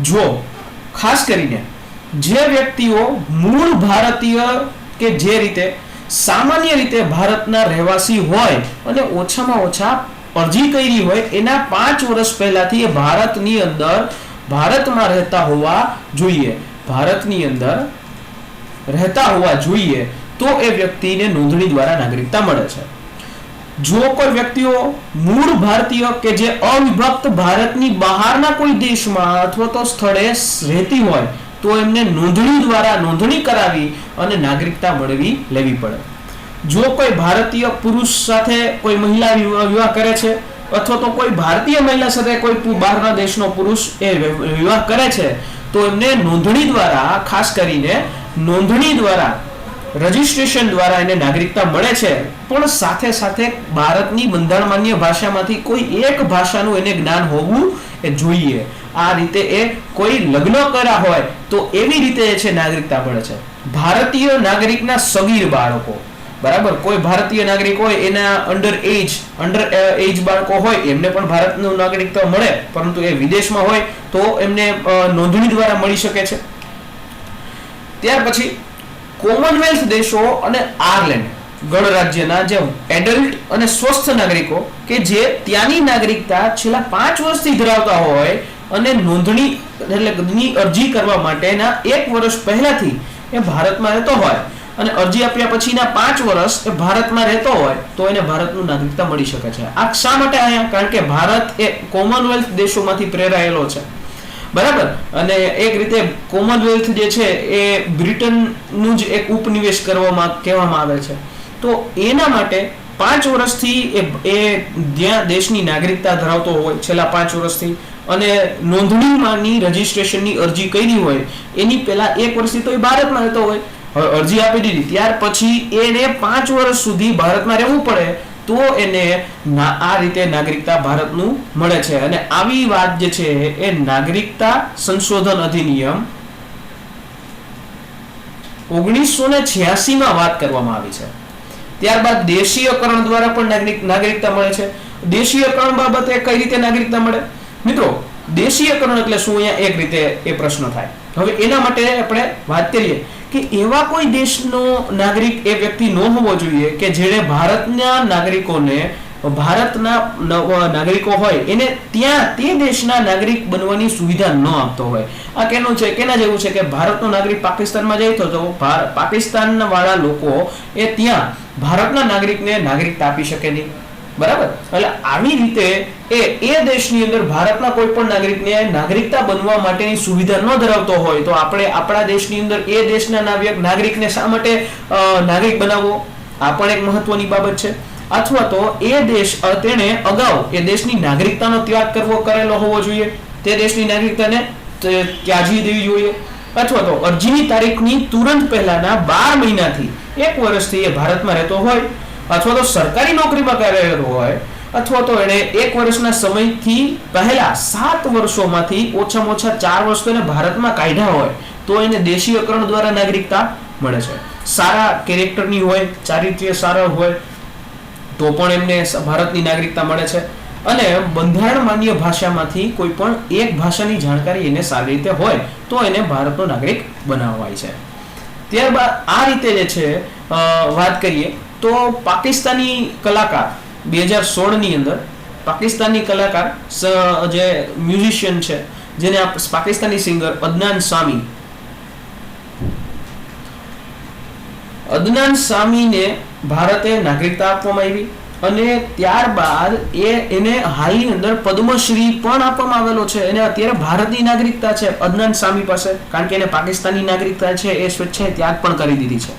જો ખાસ કરીને જે વ્યક્તિઓ મૂળ ભારતીય કે જે રીતે સામાન્ય રીતે ભારતના રહેવાસી હોય અને ઓછામાં ઓછા અરજી કરી હોય એના 5 વર્ષ પહેલાથી એ ભારતમાં રહેતા હોવા જોઈએ તો એ વ્યક્તિને નોંધણી દ્વારા નાગરિકતા મળે છે. જો કોઈ વ્યક્તિઓ મૂળ ભારતીય કે જે અવિભક્ત ભારતની બહારના કોઈ દેશમાં અથવા તો સ્થળે રહેતી હોય તો એમને નોંધણી કરાવી અને નાગરિકતા લેવી પડે. જો કોઈ ભારતીય પુરુષ સાથે કોઈ મહિલા વિવાહ કરે છે અથવા તો કોઈ ભારતીય મહિલા સાથે કોઈ બહારના દેશનો પુરુષ એ વિવાહ કરે છે તો એમને નોંધણી દ્વારા ખાસ કરીને રજીસ્ટ્રેશન દ્વારા એને નાગરિકતા મળે છે. પણ સાથે સાથે ભારતની બંધારણ માન્ય ભાષામાંથી કોઈ એક ભાષાનું એને જ્ઞાન હોવું એ જોઈએ. આ રીતે એ કોઈ લગ્ન કર્યા હોય તો એવી રીતે છે નાગરિકતા મળે છે. ભારતીય નાગરિકના સગીર બાળકો, બરાબર, કોઈ ભારતીય નાગરિક હોય એના અંડર એજ બાળકો હોય એમને પણ ભારતનું નાગરિકતા મળે, પરંતુ એ વિદેશમાં હોય તો એમને નોંધણી દ્વારા મળી શકે છે. ત્યાર પછી કોમનવેલ્થ દેશો અને આયર્લેન્ડ ગણરાજ્યના જે એડલ્ટ અને સ્વસ્થ નાગરિકો કે જે ત્યાંની નાગરિકતા છેલ્લા 5 વર્ષથી ધરાવતા હોય અને નોંધણી અરજી કરવા માટેના 1 વર્ષ પહેલાથી એ ભારતમાં રહેતો હોય અને અરજી આપ્યા પછીના 5 વર્ષ એ ભારતમાં રહેતો હોય તો એને ભારતનું નાગરિકતા મળી શકે છે. આ શા માટે અહીંયા? કારણ કે ભારત એ કોમનવેલ્થ દેશોમાંથી પ્રેરાયેલો છે, બરાબર, અને એક રીતે કોમનવેલ્થ જે છે એ બ્રિટનનું જ એક ઉપનિવેશ કહેવામાં આવે છે. તો એના માટે 5 વર્ષથી એ જ્યાં દેશની નાગરિકતા ધરાવતો હોય છેલ્લા 5 વર્ષથી અને નોંધણીમાંની રજીસ્ટ્રેશનની અરજી કરી હોય એની પહેલા 1 વર્ષથી તો એ ભારતમાં રહેતો હોય, અરજી આપી દીધી, ત્યાર પછી એને 5 વર્ષ સુધી ભારતમાં રહેવું પડે તો એને આ રીતે નાગરિકતા ભારતનું મળે છે. અને આવી વાત જે છે એ નાગરિકતા સંશોધન અધિનિયમ 1986 માં વાત કરવામાં આવી છે. ત્યારબાદ દેશીયકરણ દ્વારા પણ નાગરિકતા મળે છે. દેશીયકરણ બાબતે કઈ રીતે નાગરિકતા મળે? મિત્રો દેશીયકરણ એટલે શું? અહીંયા એક રીતે એ પ્રશ્ન થાય. હવે એના માટે આપણે વાત કરીએ કે એવા કોઈ દેશનો નાગરિક એ વ્યક્તિ ન હોવો જોઈએ કે જેણે ભારતના નાગરિકો હોય એને ત્યાં તે દેશના નાગરિક બનવાની સુવિધા ન આપતો હોય. આ કેના જેવું છે કે ભારતનો નાગરિક પાકિસ્તાનમાં જાય તો પાકિસ્તાન વાળા લોકો એ ત્યાં ભારતના નાગરિકને નાગરિકતા આપી શકે નહીં, બરાબર. એટલે આવી રીતે એ દેશની અંદર ભારતના કોઈ પણ નાગરિકને નાગરિકતા બનવા માટેની સુવિધા ન ધરાવતો હોય તો આપણે આપણા દેશની અંદર એ દેશના નાગરિકને શા માટે નાગરિક બનાવવો? આ પણ એક મહત્વની બાબત છે. અથવા તો તેણે અગાઉ એ દેશની નાગરિકતાનો ત્યાગ કરેલો હોવો જોઈએ, તે દેશની નાગરિકતાને ત્યાજી દેવી જોઈએ, અથવા તો અરજીની તારીખની તુરંત પહેલાના 12 મહિનાથી 1 વર્ષથી એ ભારતમાં રહેતો હોય, અથવા તો સરકારી નોકરીમાં કાર્યરત હોય, અથવા તો એને 1 વર્ષના સમયથી પહેલા 7 વર્ષોમાંથી ઓછામાં ઓછા 4 વર્ષ તો એને ભારતમાં કાઢ્યા હોય તો એને દેશીયકરણ દ્વારા નાગરિકતા મળે છે. સારા કેરેક્ટરની હોય, ચારિત્ર્ય સારા હોય તો પણ એમને ભારતની નાગરિકતા મળે છે. અને બંધારણ માન્ય ભાષામાંથી કોઈ પણ એક ભાષાની જાણકારી એને સારી રીતે હોય તો એને ભારતનો નાગરિક બનાવાય છે. ત્યારબાદ આ રીતે જે છે વાત કરીએ તો પાકિસ્તાની કલાકાર 2016 ની અંદર પાકિસ્તાની કલાકાર જે મ્યુઝિશિયન છે જેને પાકિસ્તાની સિંગર અદનાન સામીને ભારતે નાગરિકતા આપવામાં આવી અને ત્યારબાદ એને હાલની અંદર પદ્મશ્રી પણ આપવામાં આવેલો છે. એને અત્યારે ભારતની નાગરિકતા છે અદનાન સામી પાસે, કારણ કે એને પાકિસ્તાની નાગરિકતા છે એ સ્વેચ્છાએ ત્યાગ પણ કરી દીધી છે.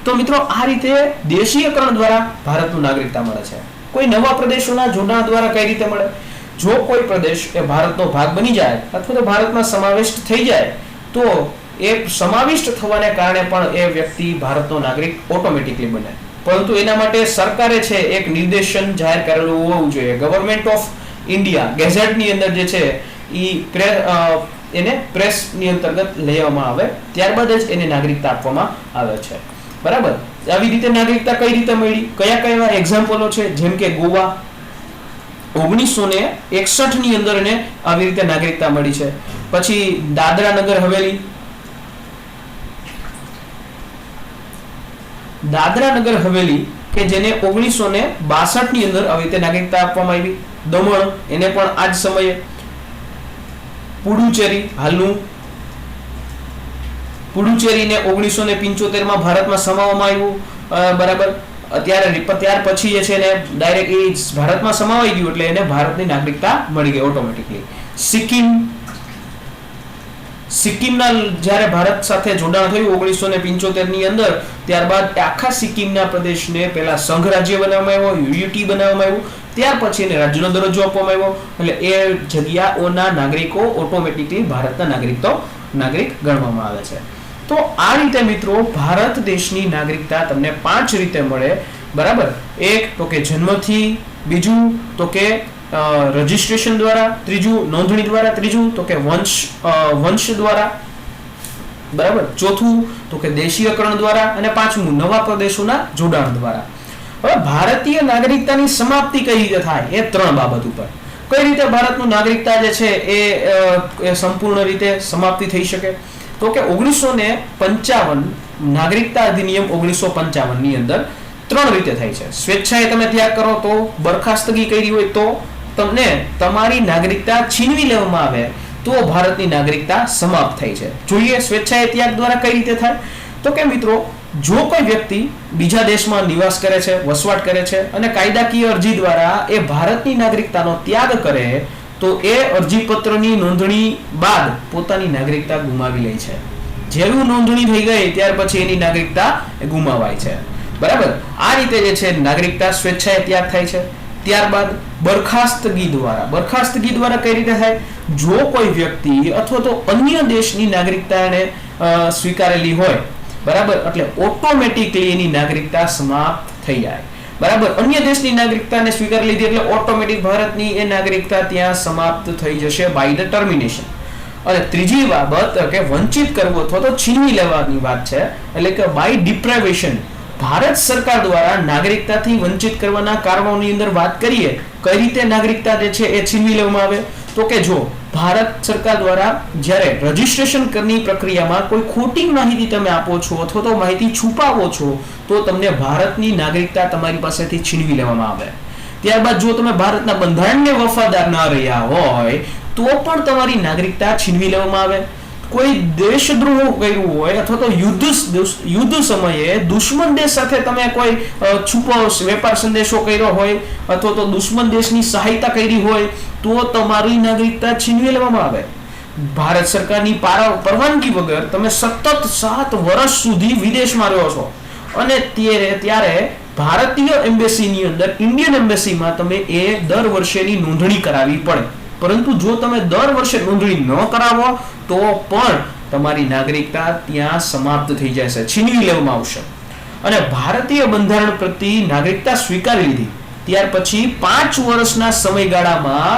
તો મિત્રો આ રીતે દેશીયકરણ દ્વારા ભારતનું નાગરિકતા મળે છે. કોઈ નવા પ્રદેશોના જોડાણ દ્વારા કઈ રીતે મળે? જો કોઈ પ્રદેશ એ ભારતનો ભાગ બની જાય અથવા તો ભારતમાં સમાવિષ્ટ થઈ જાય તો એ સમાવિષ્ટ થવાને કારણે પણ એ વ્યક્તિ ભારતનો નાગરિક ઓટોમેટિકલી બને. પરંતુ એના માટે સરકારે છે એક નિર્દેશન જાહેર કરેલું હોવું જોઈએ. ગવર્મેન્ટ ઓફ ઇન્ડિયા ગેઝેટની અંદર જે છે એને પ્રેસની અંતર્ગત લેવામાં આવે, ત્યારબાદ જ એને નાગરિકતા આપવામાં આવે છે. બરાબર. આવી રીતે નાગરિકતા કઈ રીતે મળી, કયા કયા એક્ઝામ્પલો છે, જેમ કે ગોવા 1961 ની અંદર એને આવી રીતે નાગરિકતા મળી છે. પછી દાદરા નગર હવેલી કે જેને 1962 ની અંદર આવી રીતે નાગરિકતા આપવામાં આવી. દમણ એને પણ આ જ સમયે. પુડુચેરીને 1975 માં ભારતમાં સમાવવામાં આવ્યું. બરાબર. ત્યાર પછી જે છે ને ડાયરેક્ટ એ ભારતમાં સમાવાઈ ગયું એટલે એને ભારતની નાગરિકતા મળી ગઈ ઓટોમેટિકલી. સિક્કિમના જ્યારે ભારત સાથે જોડાણ થયું 1975 ની અંદર, ત્યારબાદ આખા સિક્કિમના પ્રદેશને પહેલા સંઘ રાજ્ય બનાવવામાં આવ્યો, યુટી બનાવવામાં આવ્યું, ત્યાર પછી એને રાજ્યનો દરજ્જો આપવામાં આવ્યો. એટલે એ જગ્યાઓના નાગરિકો ઓટોમેટિકલી ભારતના નાગરિક ગણવામાં આવે છે. તો આ રીતે મિત્રો ભારત દેશની નાગરિકતા તમને 5 રીતે મળે. બરાબર. એક તો કે જન્મથી, બીજું તો કે રજિસ્ટ્રેશન દ્વારા, ત્રીજું નોંધણી દ્વારા, ત્રીજું તો કે વંશ દ્વારા, બરાબર, ચોથું તો કે દેશીયકરણ દ્વારા, અને પાંચમું નવા પ્રદેશોના જોડાણ દ્વારા. હવે ભારતીય નાગરિકતાની સમાપ્તિ કઈ રીતે થાય એ 3 બાબત ઉપર. કઈ રીતે ભારતનું નાગરિકતા જે છે એ સંપૂર્ણ રીતે સમાપ્તિ થઈ શકે, તો કે 1955 નાગરિકતા અધિનિયમ 1955 ની અંદર 3 રીતે થાય છે. સ્વેચ્છાએ તમે ત્યાગ કરો તો, બરખાસ્તગી કરી હોય તો, તમને તમારી નાગરિકતા છીનવી લેવામાં આવે તો ભારતની નાગરિકતા સમાપ્ત થાય છે. જોઈએ સ્વેચ્છાએ ત્યાગ દ્વારા કઈ રીતે થાય. તો કે મિત્રો જો કોઈ વ્યક્તિ બીજા દેશમાં નિવાસ કરે છે, વસવાટ કરે છે, અને કાયદાકીય અરજી દ્વારા એ ભારતની નાગરિકતાનો ત્યાગ કરે તો એ અરજીપત્રની નોંધણી બાદ પોતાની નાગરિકતા ગુમાવી લે છે. જેવું નોંધણી થઈ ગઈ ત્યાર પછી એની નાગરિકતા ગુમાવાય છે. બરાબર. આ રીતે જે છે નાગરિકતા સ્વેચ્છાએ ત્યાગ થાય છે. ત્યારબાદ બરખાસ્તગી દ્વારા કઈ રીતે થાય. જો કોઈ વ્યક્તિ અથવા તો અન્ય દેશની નાગરિકતા એને સ્વીકારેલી હોય, બરાબર, એટલે ઓટોમેટિકલી એની નાગરિકતા સમાપ્ત થઈ જાય. બરાબર. અન્ય દેશની નાગરિકતાને સ્વીકાર લીધી એટલે ઓટોમેટિક ભારતની એ નાગરિકતા ત્યાં સમાપ્ત થઈ જશે બાય ધ ટર્મિનેશન. અને ત્રીજી બાબત કે વંચિત કરવું અથવા તો છીનવી લેવાની વાત છે, એટલે કે બાય ડિપ્રાઇવેશન. ભારત સરકાર દ્વારા નાગરિકતાથી વંચિત કરવાના કારણોની અંદર વાત કરીએ, કઈ રીતે નાગરિકતા જે છે એ છીનવી લેવામાં આવે. તો કે જો ભારત સરકાર દ્વારા જ્યારે રજીસ્ટ્રેશન કરની પ્રક્રિયામાં કોઈ ખોટી માહિતી તમે આપો છો અથવા તો માહિતી છુપાવો છો તો તમને ભારતની નાગરિકતા તમારી પાસેથી છીનવી લેવામાં આવે. ત્યારબાદ જો તમે ભારતના બંધારણને વફાદાર ન રહ્યા હોય તો પણ તમારી નાગરિકતા છીનવી લેવામાં આવે. કોઈ દેશદ્રોહ કર્યું હોય અથવા તો યુદ્ધ સમયે દુશ્મન દેશ સાથે તમે કોઈ છુપો વેપાર સંદેશો કર્યો હોય અથવા તો દુશ્મન દેશની સહાયતા કરી હોય તો તમારી નાગરિકતા છીનવી લેવામાં આવે. ભારત સરકારની પરવાનગી વગર તમે સતત 7 વર્ષ સુધી વિદેશમાં રહ્યો છો અને ત્યારે ભારતીય એમ્બેસીની અંદર, ઇન્ડિયન એમ્બેસીમાં તમે એ દર વર્ષેની નોંધણી કરાવવી પડે. પરંતુ જો તમે દર વર્ષે નોંધણી ન કરાવો તો પણ તમારી નાગરિકતા ત્યાં સમાપ્ત થઈ જશે, છીનવી લેવામાં આવશે. અને ભારતીય બંધારણ પ્રતિ નાગરિકતા સ્વીકારી લીધી ત્યાર પછી 5 વર્ષના સમયગાળામાં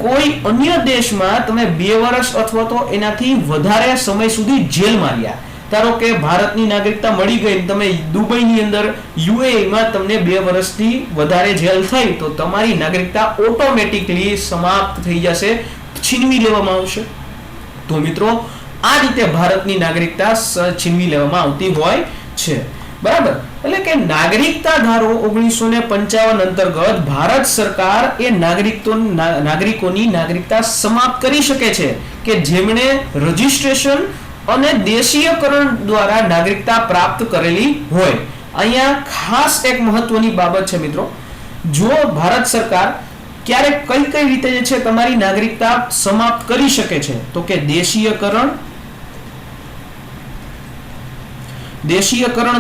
કોઈ અન્ય દેશમાં તમે 2 વર્ષ અથવા તો એનાથી વધારે સમય સુધી જેલમાં રહ્યા. ધારો કે ભારતની નાગરિકતા મળી ગઈ, તમે દુબઈની અંદર યુએઈમાં તમને 2 વર્ષથી વધારે જેલ થઈ તો તમારી નાગરિકતા ઓટોમેટિકલી સમાપ્ત થઈ જશે, છીનવી લેવામાં આવશે. તો મિત્રો આ રીતે ભારતની નાગરિકતા છીનવી લેવામાં આવતી હોય છે. બરાબર. એટલે કે નાગરિકતા ધારો 1955 અંતર્ગત ભારત સરકાર એ નાગરિકોની નાગરિકતા સમાપ્ત કરી શકે છે કે જેમણે રજીસ્ટ્રેશન અને દેશીયકરણ દ્વારા નાગરિકતા પ્રાપ્ત કરેલી હોય. અહીંયા ખાસ એક મહત્વની બાબત છે મિત્રો, જો ભારત સરકાર ક્યારેક કઈ રીતે જે છે તમારી નાગરિકતા સમાપ્ત કરી શકે છે તો કે દેશીયકરણ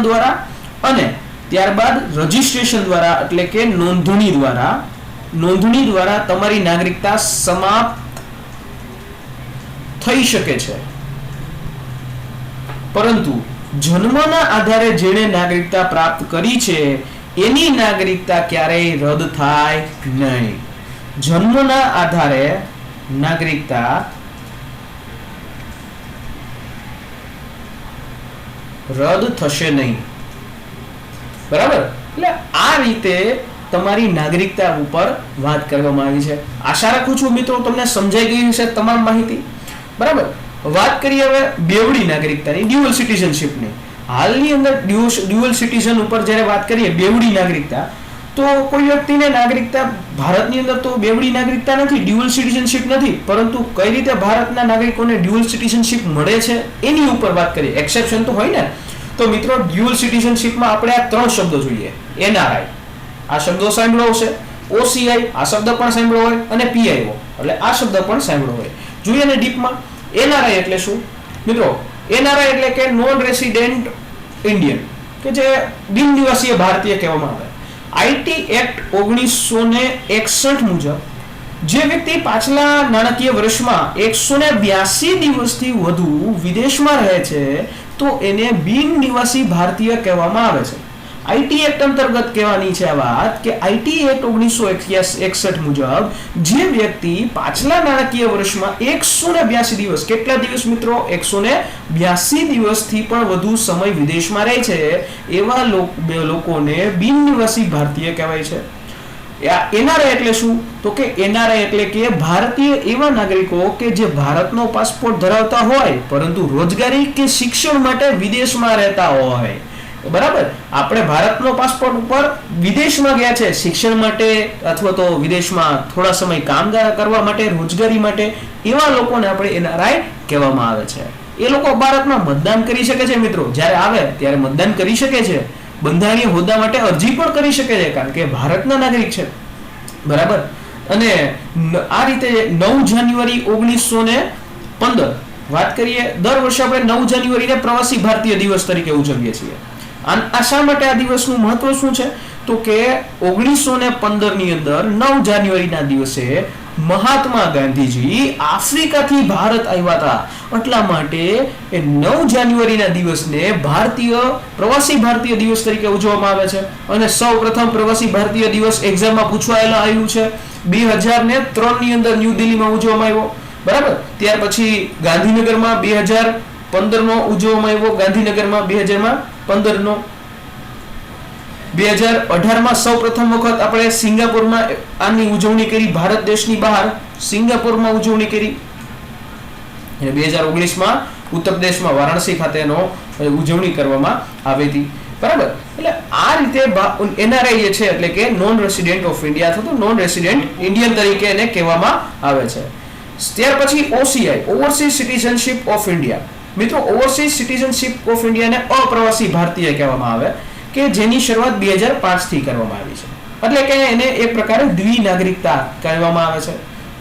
દ્વારા અને ત્યારબાદ રજીસ્ટ્રેશન દ્વારા એટલે કે નોંધણી દ્વારા તમારી નાગરિકતા સમાપ્ત થઈ શકે છે. પરંતુ જન્મના આધારે જેણે નાગરિકતા પ્રાપ્ત કરી છે એની નાગરિકતા ક્યારેય રદ થાય નહીં. જન્મના આધારે નાગરિકતા રદ થશે નહીં. બરાબર. એટલે આ રીતે તમારી નાગરિકતા ઉપર વાત કરવામાં આવી છે. આશા રાખું છું મિત્રો તમને સમજાઈ ગઈ હશે તમામ માહિતી. બરાબર. વાત કરીએ હવે બેવડી નાગરિકતાની, ડ્યુઅલ સિટીઝનશિપની. હાલની અંદર ડ્યુઅલ સિટીઝન ઉપર જ્યારે વાત કરીએ બેવડી નાગરિકતા, તો કોઈ વ્યક્તિને નાગરિકતા ભારતની અંદર તો બેવડી નાગરિકતા નથી, ડ્યુઅલ સિટીઝનશિપ નથી, પરંતુ કઈ રીતે ભારતના નાગરિકોને ડ્યુઅલ સિટીઝનશિપ મળે છે એની ઉપર વાત કરીએ. એક્સેપ્શન તો હોય ને. તો મિત્રો ડ્યુઅલ સિટીઝનશિપમાં આપણે આ ત્રણ શબ્દો જોઈએ. એનઆરઆઈ, આ શબ્દો સાંભળ્યો હશે. ઓસીઆઈ, આ શબ્દ પણ સાંભળ્યો હોય. અને પીઆઈઓ, એટલે આ શબ્દ પણ સાંભળ્યો હોય. જોઈએ ને ડીપમાં. એનઆરઆઈ એટલે શું મિત્રો? એનઆરઆઈ એટલે કે નોન રેસિડેન્ટ ઇન્ડિયન, કે જે બિન નિવાસીય ભારતીય કહેવામાં આવે. આઈટી એક્ટ 1961 મુજબ જે વ્યક્તિ પાછલા નાણાકીય વર્ષમાં 182 દિવસથી વધુ વિદેશમાં રહે છે તો એને બિન નિવાસી ભારતીય કહેવામાં આવે છે. આઈટી એક્ટ અંતર્ગત કહેવાની છે આ વાત કે આઈટી એક્ટ 1961 મુજબ જે વ્યક્તિ પાછલા નાણાકીય વર્ષમાં 182 દિવસ, કેટલા દિવસ મિત્રો? 182 દિવસથી પણ વધુ સમય વિદેશમાં રહે છે એવા લોકોને બિન નિવાસી ભારતીય કહેવાય છે. એનઆરઆઈ એટલે શું? તો કે એનઆરઆઈ એટલે કે ભારતીય એવા નાગરિકો કે જે ભારતનો પાસપોર્ટ ધરાવતા હોય પરંતુ રોજગારી કે શિક્ષણ માટે વિદેશમાં રહેતા હોય. બરાબર. આપણે ભારતનો પાસપોર્ટ ઉપર વિદેશમાં ગયા છે શિક્ષણ માટે અથવા તો વિદેશમાં થોડા સમય કામ કરવા માટે, રોજગારી માટે, એવા લોકોને આપણે એનઆરઆઈ કહેવામાં આવે છે. એ લોકો ભારતમાં મતદાન કરી શકે છે મિત્રો. જ્યારે આવે ત્યારે મતદાન કરી શકે છે. બંધારણીય હોદ્દા માટે અરજી પણ કરી શકે છે કારણ કે ભારતના નાગરિક છે. બરાબર. અને આ રીતે 9 જાન્યુઆરી 1915 વાત કરીએ. દર વર્ષે આપણે 9 જાન્યુઆરીને પ્રવાસી ભારતીય દિવસ તરીકે ઉજવીએ છીએ. આ શા માટે આ દિવસનું મહત્વ શું છે? તો કે 1915 ની અંદર 9 જાન્યુઆરીના દિવસે મહાત્મા ગાંધીજી આફ્રિકાથી ભારત આવ્યા હતા. એટલા માટે એ 9 જાન્યુઆરીના દિવસને પ્રવાસી ભારતીય દિવસ તરીકે ઉજવવામાં આવે છે. અને સૌ પ્રથમ પ્રવાસી ભારતીય દિવસ એક્ઝામમાં પૂછવાયેલા આવ્યું છે. 2003 ની અંદર ન્યૂ દિલ્હીમાં ઉજવવામાં આવ્યો. બરાબર. ત્યાર પછી ગાંધીનગરમાં 2015 નો ઉજવવામાં આવ્યો. ગાંધીનગરમાં 2015 નો. 2018માં સૌ પ્રથમ વખત આપણે સિંગાપુરમાં આની ઉજવણી કરી. ભારત દેશની બહાર સિંગાપુરમાં ઉજવણી કરી. અને 2019માં ઉત્તર પ્રદેશમાં વારાણસી ખાતેનો ઉજવણી કરવામાં આવી હતી. બરાબર. એટલે આ રીતે એનઆરઆઈ છે એટલે કે નોન રેસિડેન્ટ ઓફ ઇન્ડિયા અથવા તો નોન રેસિડેન્ટ ઇન્ડિયન તરીકે એને કહેવામાં આવે છે. ત્યાર પછી OCI, overseas citizenship of India. મિત્રો ઓવરસીઝ સિટીઝનશિપ ઓફ ઇન્ડિયાને અપ્રવાસી ભારતીય કહેવામાં આવે કે જેની શરૂઆત 2005 થી કરવામાં આવી છે. એટલે કે એને એક પ્રકારે દ્વિનાગરિકતા કહેવામાં આવે છે.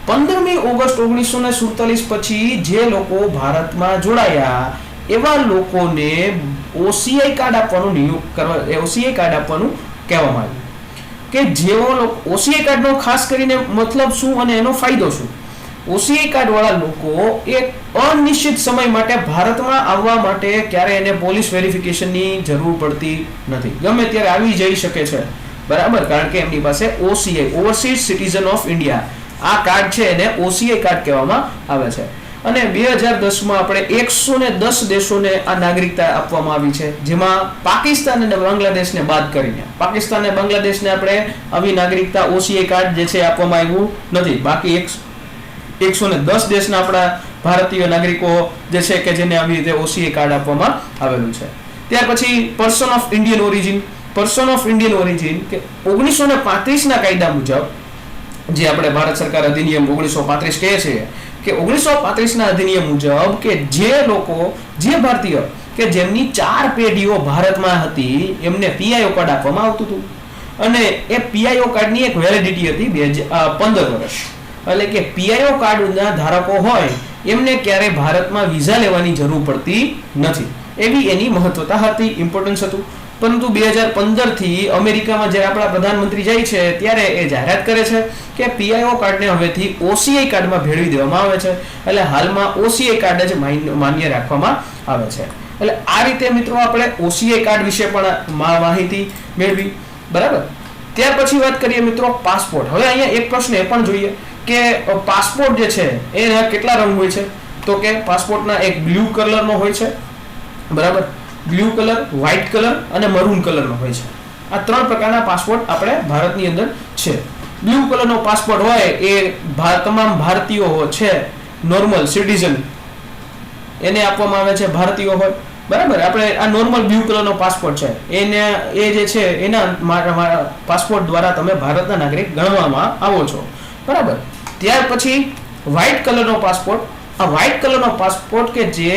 15મી ઓગસ્ટ 1947 પછી જે લોકો ભારતમાં જોડાયા એવા લોકોને ઓસીઆઈ કાર્ડ આપવાનું કહેવામાં આવ્યું. કે જેઓ ઓસીઆઈ કાર્ડનો ખાસ કરીને મતલબ શું અને એનો ફાયદો શું? ઓસીઆઈ કાર્ડ વાળા લોકો એક અનિશ્ચિત સમય માટે ભારતમાં આવવા માટે ક્યારે એને પોલીસ વેરિફિકેશનની જરૂર પડતી નથી. ગમે ત્યારે આવી જઈ શકે છે. બરાબર. કારણ કે એમની પાસે OCI, overseas citizen of India, આ કાર્ડ છે એને ઓસીઆઈ કાર્ડ કહેવામાં આવે છે. અને 2010માં આપણે 110 દેશોને આ નાગરિકતા આપવામાં આવી છે, જેમાં પાકિસ્તાન અને બાંગ્લાદેશને બાદ કરીને. પાકિસ્તાન અને બાંગ્લાદેશને આપણે આવી નાગરિકતા ઓસીઆઈ કાર્ડ જે છે આપવામાં આવ્યું નથી. બાકી 110 દેશના આપણા ભારતીય નાગરિકો જે છે કે જેને આવી રીતે ઓસીઆઈ કાર્ડ આપવામાં આવેલું છે. ત્યાર પછી person of Indian origin. Person of Indian origin કે 1935 ના કાયદા મુજબ, જે આપણે ભારત સરકાર અધિનિયમ 1935 કહે છે કે 1935 ના અધિનિયમ મુજબ કે જે ભારતીય કે જેમની 4 પેઢીઓ ભારતમાં હતી એમને પીઆઈઓ કાર્ડ આપવામાં આવતું હતું. અને એ પીઆઈઓ કાર્ડની એક વેલિડિટી હતી 15 વર્ષ. એટલે કે પીઆઈઓ કાર્ડના ધારકો હોય એમને ક્યારે ભારતમાં વિઝા લેવાની જરૂર પડતી નથી. એવી એની મહત્વતા હતી, ઇમ્પોર્ટન્સ હતું. પરંતુ 2015 થી અમેરિકામાં જ્યારે આપણા પ્રધાનમંત્રી જાય છે ત્યારે એ જાહેરાત કરે છે કે પીઆઈઓ કાર્ડને હવેથી ઓસીઆઈ કાર્ડમાં ભેળવી દેવામાં આવે છે. એટલે હાલમાં ઓસીઆઈ કાર્ડ જ માન્ય રાખવામાં આવે છે. એટલે આ રીતે મિત્રો આપણે ઓસીઆઈ કાર્ડ વિશે પણ માહિતી મેળવી. બરાબર. ત્યાર પછી વાત કરીએ મિત્રો પાસપોર્ટ. હવે અહીંયા એક પ્રશ્ન એ પણ જોઈએ કે પાસપોર્ટ જે છે એના કેટલા રંગ હોય છે? તો કે પાસપોર્ટના એક બ્લુ કલરનો હોય છે, બરાબર, બ્લુ કલર, વ્હાઇટ કલર અને મરૂન કલરનો હોય છે. આ 3 પ્રકારના પાસપોર્ટ આપણે ભારતની અંદર છે. બ્લુ કલરનો પાસપોર્ટ હોય એ તમામ ભારતીયો છે, નોર્મલ સિટીઝન એને આપવામાં આવે છે, ભારતીયો હોય, બરાબર. આપણે આ નોર્મલ બ્લુ કલરનો પાસપોર્ટ છે એને એ જે છે એના પાસપોર્ટ દ્વારા તમે ભારતના નાગરિક ગણવામાં આવો છો, બરાબર. ત્યાર પછી વ્હાઇટ કલરનો પાસપોર્ટ. આ વ્હાઇટ કલરનો પાસપોર્ટ કે જે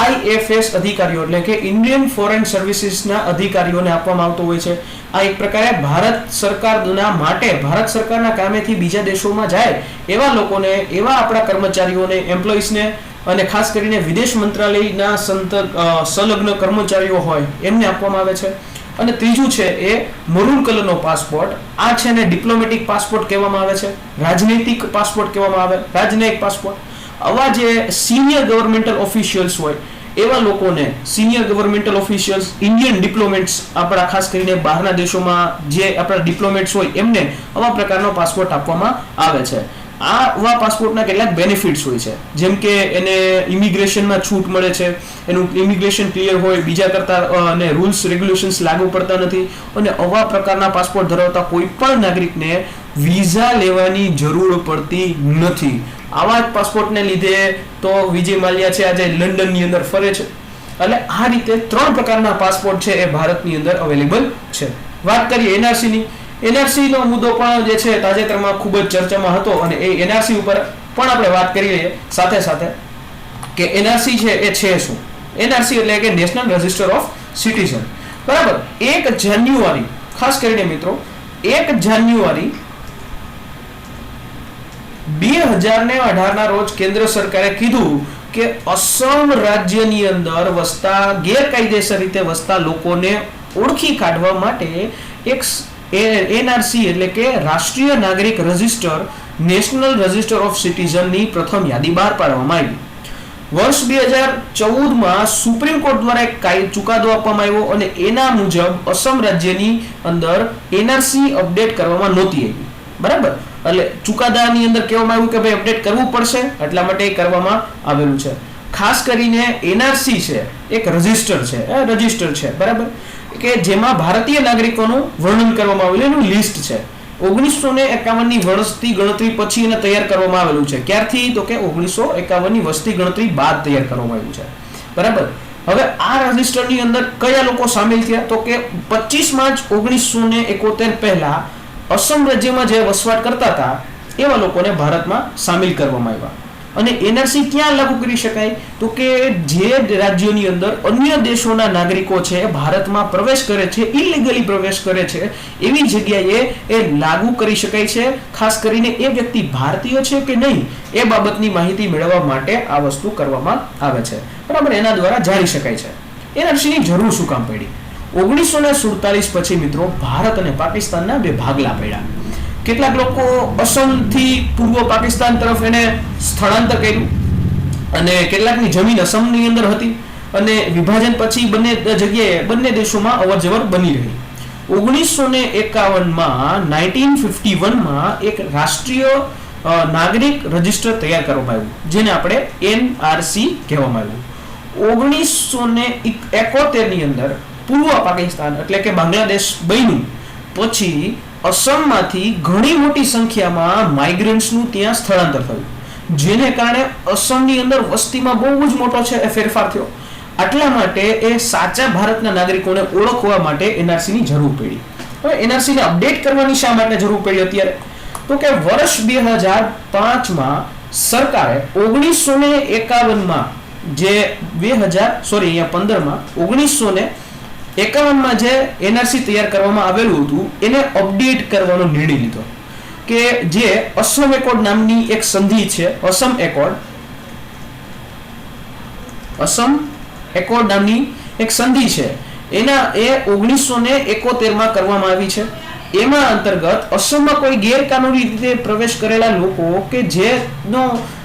IFS અધિકારીઓ એટલે કે ઇન્ડિયન ફોરેન સર્વિસીસના અધિકારીઓને આપવામાં આવતો હોય છે. આ એક પ્રકારે ભારત સરકારના માટે, ભારત સરકારના કામેથી બીજા દેશોમાં જાય એવા લોકોને, એવા આપણા કર્મચારીઓને, એમ્પ્લોઈઝને અને ખાસ કરીને વિદેશ મંત્રાલયના સંલગ્ન કર્મચારીઓ હોય એમને આપવામાં આવે છે. અને ત્રીજું છે એ મરૂન કલરનો પાસપોર્ટ. આ છે ને ડિપ્લોમેટિક પાસપોર્ટ કહેવામાં આવે છે, રાજનૈતિક પાસપોર્ટ કહેવામાં આવે, રાજનૈતિક પાસપોર્ટ. આવા જે સિનિયર ગવર્મેન્ટલ ઓફિશિયલ્સ હોય એવા લોકોને, સિનિયર ગવર્મેન્ટલ ઓફિશિયલ્સ, ઇન્ડિયન ડિપ્લોમેટ્સ, આપણા ખાસ કરીને બહારના દેશોમાં જે આપણા ડિપ્લોમેટ્સ હોય એમને આવા પ્રકારનો પાસપોર્ટ આપવામાં આવે છે. આવા પાસપોર્ટના કેટલાક બેનિફિટ્સ હોય છે, જેમ કે એને ઇમિગ્રેશનમાં છૂટ મળે છે, એનું ઇમિગ્રેશન ક્લિયર હોય, બીજા કરતાં અને રૂલ્સ રેગ્યુલેશન્સ લાગુ પડતા નથી, અને આવા પ્રકારના પાસપોર્ટ ધરાવતા કોઈ પણ નાગરિકને વિઝા લેવાની જરૂર પડતી નથી. આવા જ પાસપોર્ટને લીધે તો વિજય માલ્યા છે આજે લંડનની અંદર ફરે છે. એટલે આ રીતે 3 પ્રકારના પાસપોર્ટ છે એ ભારતની અંદર અવેલેબલ છે. વાત કરીએ NRC ની. NRC નો મુદ્દો પણ જે છે તાજેતરમાં ખૂબ જ ચર્ચામાં હતો અને એ NRC ઉપર પણ આપણે વાત કરી લઈએ સાથે સાથે કે NRC છે એ છે શું. NRC એટલે કે નેશનલ રજિસ્ટર ઓફ સિટીઝન, બરાબર. 1 જાન્યુઆરી, ખાસ કરીને મિત્રો 1 જાન્યુઆરી 2018 ના રોજ કેન્દ્ર સરકારે કીધું કે અસમ રાજ્યની અંદર વસતા, ગેરકાયદેસર રીતે વસતા લોકોને ઓળખી કાઢવા માટે એક NRC એટલે કે રાષ્ટ્રીય નાગરિક રજિસ્ટર, નેશનલ રજિસ્ટર ઓફ સિટીઝનની પ્રથમ યાદી બહાર પાડવામાં આવી. વર્ષ 2014માં સુપ્રીમ કોર્ટ દ્વારા એક ચુકાદો આપવામાં આવ્યો અને એના મુજબ અસમ રાજ્યની અંદર NRC અપડેટ કરવામાં નહોતી આવી, બરાબર. એટલે ચુકાદાની અંદર કહેવામાં આવ્યું કે ભાઈ અપડેટ કરવું પડશે, એટલા માટે એ કરવામાં આવેલું છે. ખાસ કરીને NRC છે એક રજિસ્ટર છે, બરાબર, કે જેમાં ભારતીય નાગરિકોનું વર્ણન કરવામાં આવેલું, એનું લિસ્ટ છે. 1951ની વસ્તી ગણતરી પછી એને તૈયાર કરવામાં આવેલું છે. ક્યારથી? તો કે 1951ની વસ્તી ગણતરી બાદ તૈયાર કરવામાં આવ્યું છે, બરાબર. હવે આ રજિસ્ટરની અંદર કયા લોકો સામેલ થયા? તો કે 25 માર્ચ 1971 પહેલા અસમ રાજ્યમાં જે વસવાટ કરતા હતા એવા લોકોને ભારતમાં સામેલ કરવામાં આવ્યા. અને NRC ક્યાં લાગુ કરી શકાય? તો કે જે રાજ્યોની અંદર અન્ય દેશોના નાગરિકો છે ભારતમાં પ્રવેશ કરે છે, ઇલીગલી પ્રવેશ કરે છે, એવી જગ્યાએ એ લાગુ કરી શકાય છે. ખાસ કરીને એ વ્યક્તિ ભારતીય છે કે નહીં એ બાબતની માહિતી મેળવવા માટે આ વસ્તુ કરવામાં આવે છે, બરાબર. એના દ્વારા જાણી શકાય છે. NRC ની જરૂર શું કામ પડી? 1947 પછી મિત્રો ભારત અને પાકિસ્તાનના 2 ભાગલા પડ્યા. કેટલાક લોકો અસમથી પૂર્વ પાકિસ્તાન તરફ એને સ્થળાંતર કર્યું અને કેટલાકની જમીન અસમની અંદર હતી અને વિભાજન પછી બંને દેશોમાં અવરજવર બની રહી. 1951માં એક રાષ્ટ્રીય નાગરિક રજિસ્ટર તૈયાર કરવામાં આવ્યું, જેને આપણે NRC કહેવામાં આવ્યું. 1971ની અંદર પૂર્વ પાકિસ્તાન એટલે કે બાંગ્લાદેશ બન્યું પછી અસમમાંથી ઘણી મોટી સંખ્યામાં માઇગ્રન્ટ્સનું ત્યાં સ્થળાંતર થયું, જેને કારણે અસમની અંદર વસ્તીમાં બહુ જ મોટો છે ફેરફાર થયો. આટલા માટે એ સાચા ભારતના નાગરિકોને ઓળખવા માટે NRC ની જરૂર પડી. હવે NRC ને અપડેટ કરવાની શા માટે જરૂર પડી અત્યારે? તો કે વર્ષ 2005માં સરકારે 1951માં જે 1951માં જે NRC તૈયાર કરવામાં આવેલું હતું એને અપડેટ કરવાનો નિર્ણય લીધો કે જે અસમ એકોર્ડ નામની એક સંધિ છે, અસમ એકોર્ડ નામની એક સંધિ છે, એ 1971માં કરવામાં આવી છે. એમાં અંતર્ગત અસમમાં કોઈ ગેરકાનૂની રીતે પ્રવેશ કરેલા લોકો કે જેનો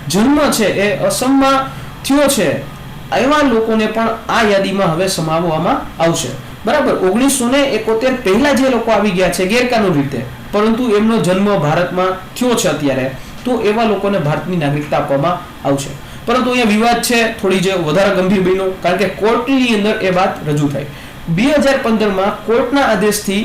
જન્મ છે એ અસમમાં થયો છે એવા લોકોને પણ આ યાદીમાં હવે સમાવવામાં આવશે, બરાબર. 1971 પહેલા જે લોકો આવી ગયા છે ગેરકાનૂની રીતે, પરંતુ એમનો જન્મ ભારતમાં થયો છે અત્યારે, તો એવા લોકોને ભારતની નાગરિકતા આપવામાં આવશે. પરંતુ અહીંયા વિવાદ છે, થોડી જે વધારે ગંભીર બન્યો, કારણ કે કોર્ટની અંદર એ વાત રજૂ થઈ. 2015માં કોર્ટના આદેશથી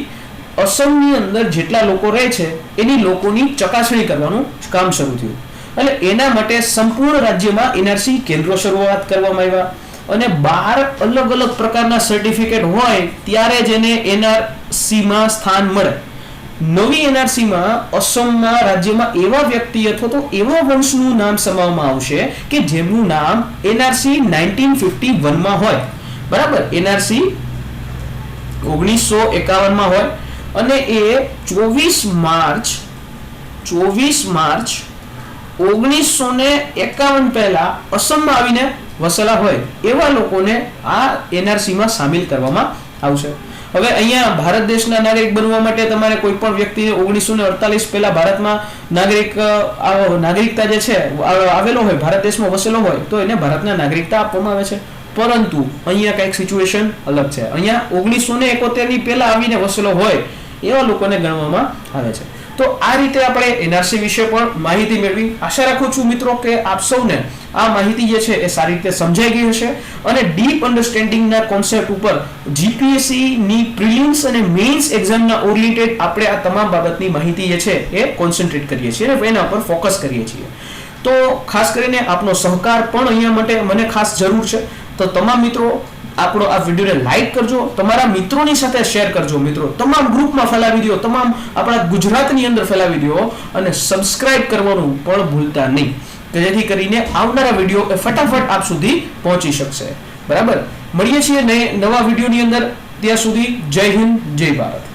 અસમની અંદર જેટલા લોકો રહે છે એની લોકોની ચકાસણી કરવાનું કામ શરૂ થયું. એટલે એના માટે સંપૂર્ણ રાજ્યમાં એનઆરસી કેન્દ્રો શરૂઆત કરવામાં આવ્યા અને 12 અલગ અલગ પ્રકારના સર્ટિફિકેટ હોય ત્યારે જ એને એનઆરસીમાં સ્થાન મળે. નવી એનઆરસીમાં અસમમાં રાજ્યમાં એવા વ્યક્તિ અથવા તો એવા વંશનું નામ સમાવવામાં આવશે કે જેમનું નામ એનઆરસી 1951માં હોય. બરાબર. એનઆરસી 1951માં હોય અને એ 24 માર્ચ 1951 પહેલા અસમમાં આવીને વસેલા હોય એવા લોકોને આ એનઆરસીમાં સામેલ કરવામાં આવશે. હવે અહીંયા ભારત દેશના નાગરિક બનવા માટે તમારે કોઈ પણ વ્યક્તિને 1948 પહેલા ભારતમાં નાગરિકતા જે છે આવેલો હોય, ભારત દેશમાં વસેલો હોય, તો એને ભારતના નાગરિકતા આપવામાં આવે છે. પરંતુ અહીંયા કંઈક સિચ્યુએશન અલગ છે. અહીંયા 1971 ની પહેલા આવીને વસેલો હોય એવા લોકોને ગણવામાં આવે છે. તો આ રીતે આપણે એનઆરસી વિશે પણ માહિતી મેળવી. આશા રાખું છું મિત્રો કે આપ સૌને આ માહિતી જે છે એ સારી રીતે સમજાઈ ગઈ હશે અને ડીપ અન્ડરસ્ટેન્ડિંગના કોન્સેપ્ટ ઉપર જીપીએસસી ની પ્રિલિમ્સ અને મેઇન્સ એક્ઝામના ઓરિએન્ટેડ આપણે આ તમામ બાબતની માહિતી જે છે એ કોન્સન્ટ્રેટ કરીએ છીએ અને એના પર ફોકસ કરીએ છીએ. તો ખાસ કરીને આપનો સહકાર પણ અહીંયા માટે મને ખાસ જરૂર છે. તો તમામ મિત્રો આપણો આ વિડીયોને લાઈક કરજો, તમારા મિત્રોની સાથે શેર કરજો. મિત્રો તમામ ગ્રુપમાં ફેલાવી દો, તમામ આપણા ગુજરાતની અંદર ફેલાવી દો અને સબસ્ક્રાઇબ કરવાનું પણ ભૂલતા નહીં, જેથી કરીને આવનારા વિડીયો એ ફટાફટ આપ સુધી પહોંચી શકશે. બરાબર. મળીએ છીએ નવા વિડીયોની અંદર. ત્યાં સુધી જય હિન્દ, જય ભારત.